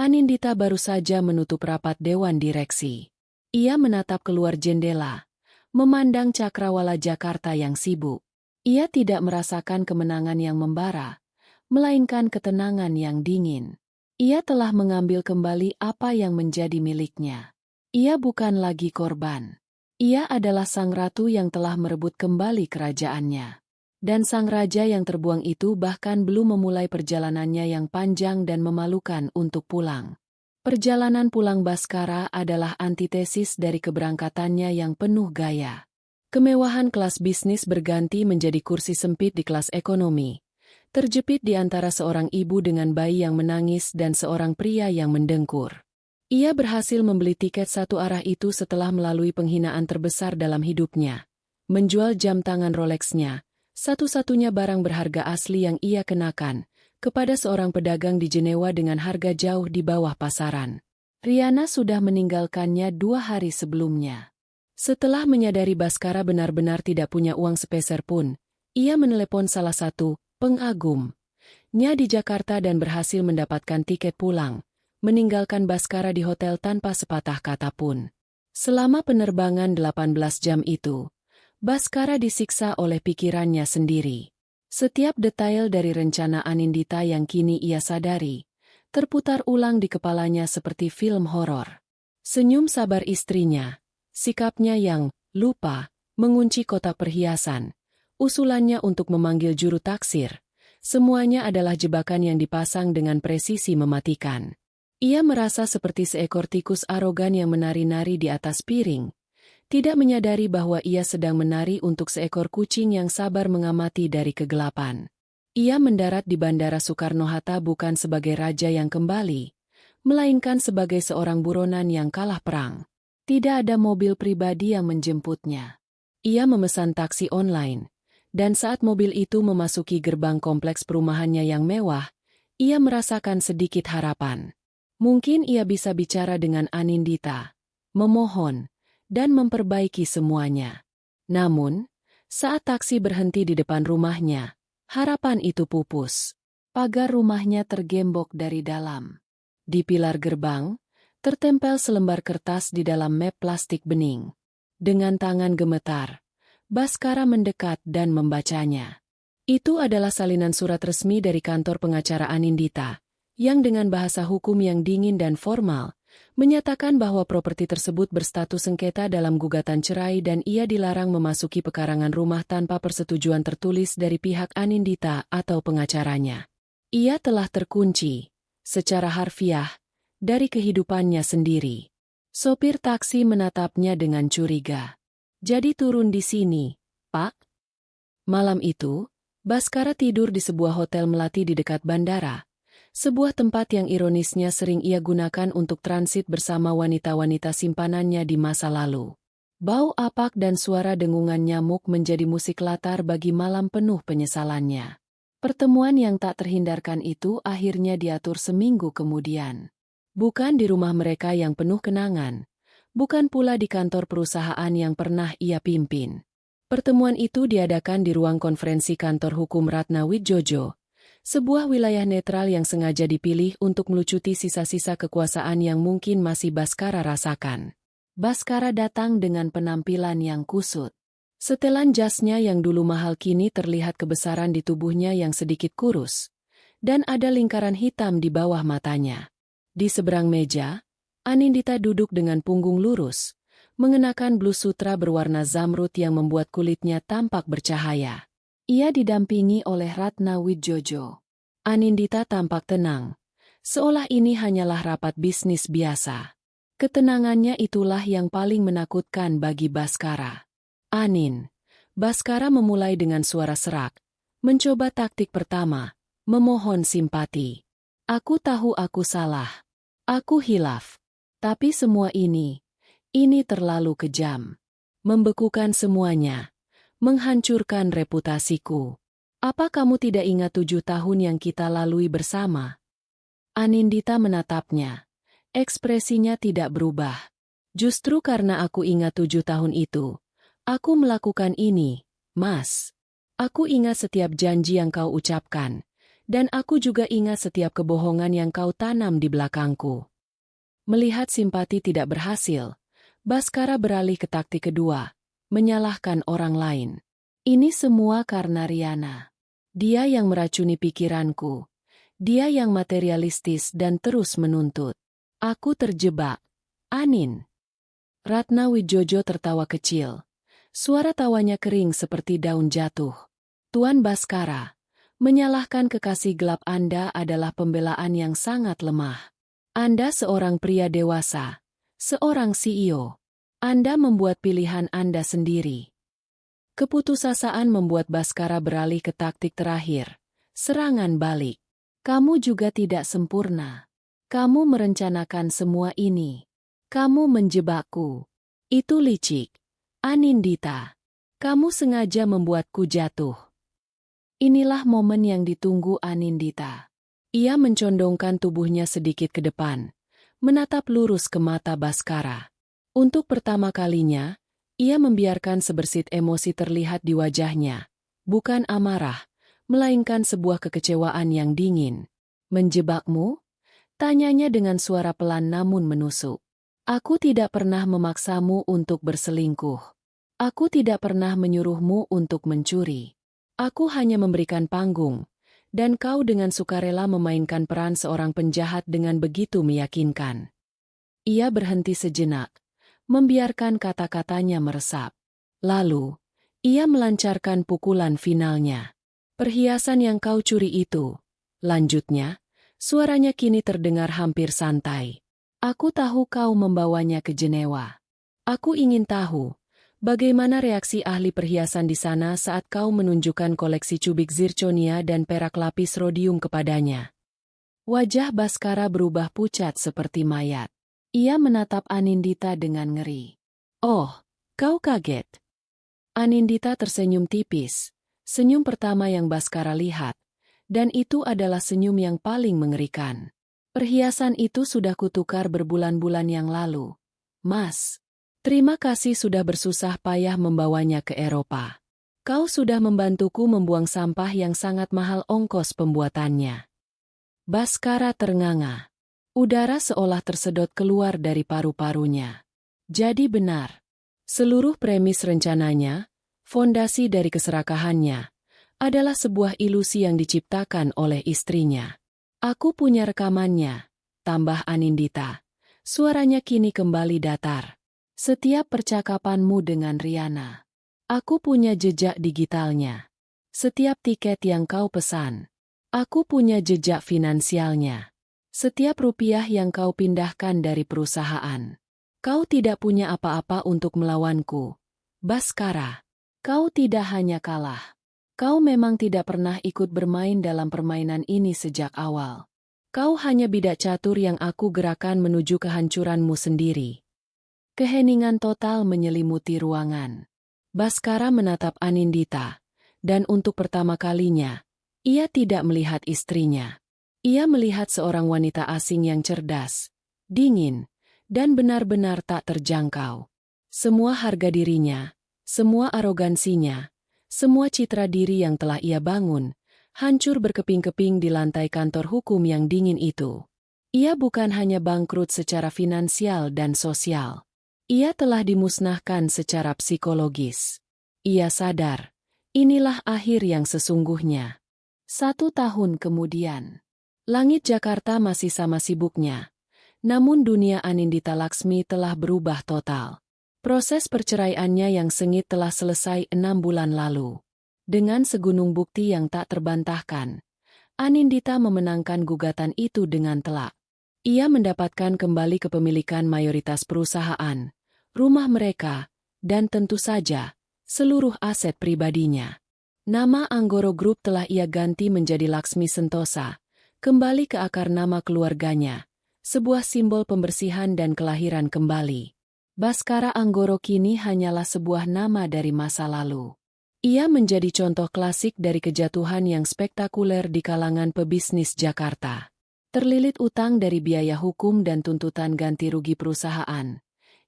Anindita baru saja menutup rapat dewan direksi. Ia menatap keluar jendela, memandang cakrawala Jakarta yang sibuk. Ia tidak merasakan kemenangan yang membara, melainkan ketenangan yang dingin. Ia telah mengambil kembali apa yang menjadi miliknya. Ia bukan lagi korban. Ia adalah sang ratu yang telah merebut kembali kerajaannya. Dan sang raja yang terbuang itu bahkan belum memulai perjalanannya yang panjang dan memalukan untuk pulang. Perjalanan pulang Baskara adalah antitesis dari keberangkatannya yang penuh gaya. Kemewahan kelas bisnis berganti menjadi kursi sempit di kelas ekonomi, terjepit di antara seorang ibu dengan bayi yang menangis dan seorang pria yang mendengkur. Ia berhasil membeli tiket satu arah itu setelah melalui penghinaan terbesar dalam hidupnya, menjual jam tangan Rolex-nya, satu-satunya barang berharga asli yang ia kenakan, kepada seorang pedagang di Jenewa dengan harga jauh di bawah pasaran. Riana sudah meninggalkannya 2 hari sebelumnya. Setelah menyadari Baskara benar-benar tidak punya uang sepeser pun, ia menelepon salah satu pengagumnya di Jakarta dan berhasil mendapatkan tiket pulang, meninggalkan Baskara di hotel tanpa sepatah kata pun. Selama penerbangan 18 jam itu, Baskara disiksa oleh pikirannya sendiri. Setiap detail dari rencana Anindita yang kini ia sadari, terputar ulang di kepalanya seperti film horor. Senyum sabar istrinya, sikapnya yang lupa mengunci kotak perhiasan, usulannya untuk memanggil juru taksir, semuanya adalah jebakan yang dipasang dengan presisi mematikan. Ia merasa seperti seekor tikus arogan yang menari-nari di atas piring, tidak menyadari bahwa ia sedang menari untuk seekor kucing yang sabar mengamati dari kegelapan. Ia mendarat di Bandara Soekarno-Hatta bukan sebagai raja yang kembali, melainkan sebagai seorang buronan yang kalah perang. Tidak ada mobil pribadi yang menjemputnya. Ia memesan taksi online, dan saat mobil itu memasuki gerbang kompleks perumahannya yang mewah, ia merasakan sedikit harapan. Mungkin ia bisa bicara dengan Anindita, memohon, dan memperbaiki semuanya. Namun, saat taksi berhenti di depan rumahnya, harapan itu pupus. Pagar rumahnya tergembok dari dalam. Di pilar gerbang, tertempel selembar kertas di dalam map plastik bening. Dengan tangan gemetar, Baskara mendekat dan membacanya. Itu adalah salinan surat resmi dari kantor pengacara Anindita, yang dengan bahasa hukum yang dingin dan formal, menyatakan bahwa properti tersebut berstatus sengketa dalam gugatan cerai dan ia dilarang memasuki pekarangan rumah tanpa persetujuan tertulis dari pihak Anindita atau pengacaranya. Ia telah terkunci, secara harfiah, dari kehidupannya sendiri. Sopir taksi menatapnya dengan curiga. Jadi turun di sini, Pak? Malam itu, Baskara tidur di sebuah hotel melati di dekat bandara. Sebuah tempat yang ironisnya sering ia gunakan untuk transit bersama wanita-wanita simpanannya di masa lalu. Bau apak dan suara dengungan nyamuk menjadi musik latar bagi malam penuh penyesalannya. Pertemuan yang tak terhindarkan itu akhirnya diatur seminggu kemudian. Bukan di rumah mereka yang penuh kenangan, bukan pula di kantor perusahaan yang pernah ia pimpin. Pertemuan itu diadakan di ruang konferensi kantor hukum Ratna Widjojo, sebuah wilayah netral yang sengaja dipilih untuk melucuti sisa-sisa kekuasaan yang mungkin masih Baskara rasakan. Baskara datang dengan penampilan yang kusut. Setelan jasnya yang dulu mahal kini terlihat kebesaran di tubuhnya yang sedikit kurus, dan ada lingkaran hitam di bawah matanya. Di seberang meja, Anindita duduk dengan punggung lurus, mengenakan blus sutra berwarna zamrud yang membuat kulitnya tampak bercahaya. Ia didampingi oleh Ratna Widjojo. Anindita tampak tenang, seolah ini hanyalah rapat bisnis biasa. Ketenangannya itulah yang paling menakutkan bagi Baskara. Anin. Baskara memulai dengan suara serak, mencoba taktik pertama, memohon simpati. Aku tahu aku salah. Aku hilaf. Tapi semua ini terlalu kejam. Membekukan semuanya. Menghancurkan reputasiku. Apa kamu tidak ingat 7 tahun yang kita lalui bersama? Anindita menatapnya. Ekspresinya tidak berubah. Justru karena aku ingat 7 tahun itu, aku melakukan ini, Mas. Aku ingat setiap janji yang kau ucapkan, dan aku juga ingat setiap kebohongan yang kau tanam di belakangku. Melihat simpati tidak berhasil, Baskara beralih ke taktik kedua, menyalahkan orang lain. Ini semua karena Riana. Dia yang meracuni pikiranku. Dia yang materialistis dan terus menuntut. Aku terjebak. Anin. Ratna Widjojo tertawa kecil. Suara tawanya kering seperti daun jatuh. Tuan Baskara, menyalahkan kekasih gelap Anda adalah pembelaan yang sangat lemah. Anda seorang pria dewasa, seorang CEO. Anda membuat pilihan Anda sendiri. Keputusasaan membuat Baskara beralih ke taktik terakhir, serangan balik. Kamu juga tidak sempurna. Kamu merencanakan semua ini. Kamu menjebakku. Itu licik. Anindita. Kamu sengaja membuatku jatuh. Inilah momen yang ditunggu Anindita. Ia mencondongkan tubuhnya sedikit ke depan, menatap lurus ke mata Baskara. Untuk pertama kalinya, ia membiarkan sebersit emosi terlihat di wajahnya. Bukan amarah, melainkan sebuah kekecewaan yang dingin. Menjebakmu? Tanyanya dengan suara pelan namun menusuk. Aku tidak pernah memaksamu untuk berselingkuh. Aku tidak pernah menyuruhmu untuk mencuri. Aku hanya memberikan panggung, dan kau dengan sukarela memainkan peran seorang penjahat dengan begitu meyakinkan. Ia berhenti sejenak, membiarkan kata-katanya meresap. Lalu, ia melancarkan pukulan finalnya. Perhiasan yang kau curi itu, lanjutnya, suaranya kini terdengar hampir santai. Aku tahu kau membawanya ke Jenewa. Aku ingin tahu, bagaimana reaksi ahli perhiasan di sana saat kau menunjukkan koleksi cubik zirconia dan perak lapis rodium kepadanya. Wajah Baskara berubah pucat seperti mayat. Ia menatap Anindita dengan ngeri. Oh, kau kaget. Anindita tersenyum tipis, senyum pertama yang Baskara lihat, dan itu adalah senyum yang paling mengerikan. Perhiasan itu sudah kutukar berbulan-bulan yang lalu. Mas, terima kasih sudah bersusah payah membawanya ke Eropa. Kau sudah membantuku membuang sampah yang sangat mahal ongkos pembuatannya. Baskara ternganga. Udara seolah tersedot keluar dari paru-parunya. Jadi benar. Seluruh premis rencananya, fondasi dari keserakahannya, adalah sebuah ilusi yang diciptakan oleh istrinya. Aku punya rekamannya, tambah Anindita. Suaranya kini kembali datar. Setiap percakapanmu dengan Riana. Aku punya jejak digitalnya. Setiap tiket yang kau pesan. Aku punya jejak finansialnya. Setiap rupiah yang kau pindahkan dari perusahaan. Kau tidak punya apa-apa untuk melawanku. Baskara, kau tidak hanya kalah. Kau memang tidak pernah ikut bermain dalam permainan ini sejak awal. Kau hanya bidak catur yang aku gerakan menuju kehancuranmu sendiri. Keheningan total menyelimuti ruangan. Baskara menatap Anindita, dan untuk pertama kalinya, Ia tidak melihat istrinya. Ia melihat seorang wanita asing yang cerdas, dingin, dan benar-benar tak terjangkau. Semua harga dirinya, semua arogansinya, semua citra diri yang telah ia bangun, hancur berkeping-keping di lantai kantor hukum yang dingin itu. Ia bukan hanya bangkrut secara finansial dan sosial. Ia telah dimusnahkan secara psikologis. Ia sadar, inilah akhir yang sesungguhnya. 1 tahun kemudian, langit Jakarta masih sama sibuknya. Namun dunia Anindita Laksmi telah berubah total. Proses perceraiannya yang sengit telah selesai 6 bulan lalu. Dengan segunung bukti yang tak terbantahkan, Anindita memenangkan gugatan itu dengan telak. Ia mendapatkan kembali kepemilikan mayoritas perusahaan, rumah mereka, dan tentu saja, seluruh aset pribadinya. Nama Anggoro Group telah ia ganti menjadi Laksmi Sentosa, kembali ke akar nama keluarganya, sebuah simbol pembersihan dan kelahiran kembali. Baskara Anggoro kini hanyalah sebuah nama dari masa lalu. Ia menjadi contoh klasik dari kejatuhan yang spektakuler di kalangan pebisnis Jakarta. Terlilit utang dari biaya hukum dan tuntutan ganti rugi perusahaan,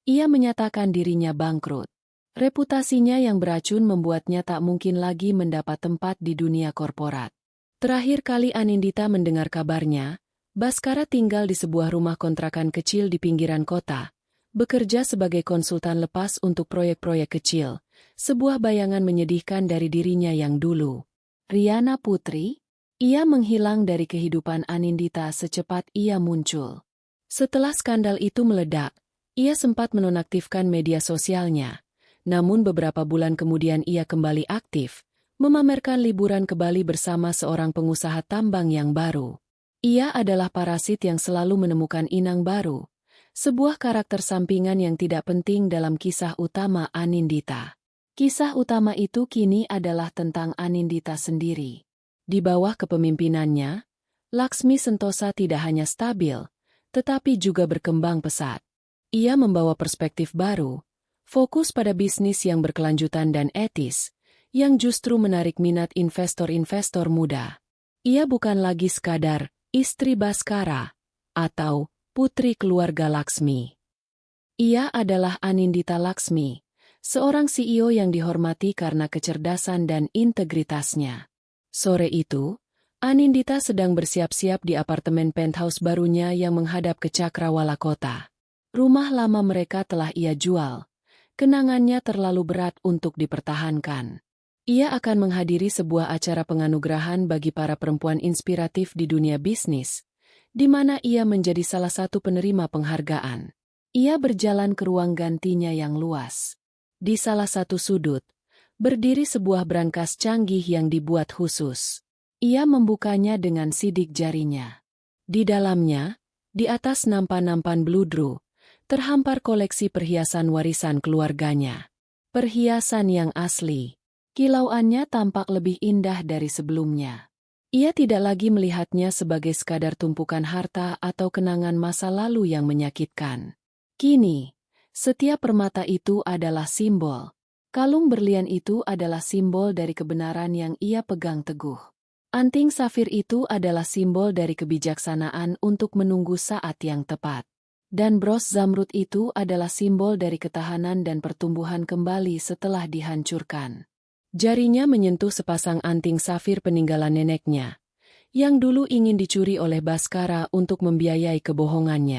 ia menyatakan dirinya bangkrut. Reputasinya yang beracun membuatnya tak mungkin lagi mendapat tempat di dunia korporat. Terakhir kali Anindita mendengar kabarnya, Baskara tinggal di sebuah rumah kontrakan kecil di pinggiran kota, bekerja sebagai konsultan lepas untuk proyek-proyek kecil, sebuah bayangan menyedihkan dari dirinya yang dulu. Riana Putri? Ia menghilang dari kehidupan Anindita secepat ia muncul. Setelah skandal itu meledak, ia sempat menonaktifkan media sosialnya. Namun beberapa bulan kemudian ia kembali aktif, memamerkan liburan ke Bali bersama seorang pengusaha tambang yang baru. Ia adalah parasit yang selalu menemukan inang baru, sebuah karakter sampingan yang tidak penting dalam kisah utama Anindita. Kisah utama itu kini adalah tentang Anindita sendiri. Di bawah kepemimpinannya, Laksmi Sentosa tidak hanya stabil, tetapi juga berkembang pesat. Ia membawa perspektif baru, fokus pada bisnis yang berkelanjutan dan etis, yang justru menarik minat investor-investor muda. Ia bukan lagi sekadar istri Baskara atau putri keluarga Laksmi. Ia adalah Anindita Laksmi, seorang CEO yang dihormati karena kecerdasan dan integritasnya. Sore itu, Anindita sedang bersiap-siap di apartemen penthouse barunya yang menghadap ke Cakrawala Kota. Rumah lama mereka telah ia jual. Kenangannya terlalu berat untuk dipertahankan. Ia akan menghadiri sebuah acara penganugerahan bagi para perempuan inspiratif di dunia bisnis, di mana ia menjadi salah satu penerima penghargaan. Ia berjalan ke ruang gantinya yang luas. Di salah satu sudut, berdiri sebuah brankas canggih yang dibuat khusus. Ia membukanya dengan sidik jarinya. Di dalamnya, di atas nampan-nampan bludru, terhampar koleksi perhiasan warisan keluarganya. Perhiasan yang asli. Kilauannya tampak lebih indah dari sebelumnya. Ia tidak lagi melihatnya sebagai sekadar tumpukan harta atau kenangan masa lalu yang menyakitkan. Kini, setiap permata itu adalah simbol. Kalung berlian itu adalah simbol dari kebenaran yang ia pegang teguh. Anting safir itu adalah simbol dari kebijaksanaan untuk menunggu saat yang tepat. Dan bros zamrud itu adalah simbol dari ketahanan dan pertumbuhan kembali setelah dihancurkan. Jarinya menyentuh sepasang anting safir peninggalan neneknya, yang dulu ingin dicuri oleh Baskara untuk membiayai kebohongannya.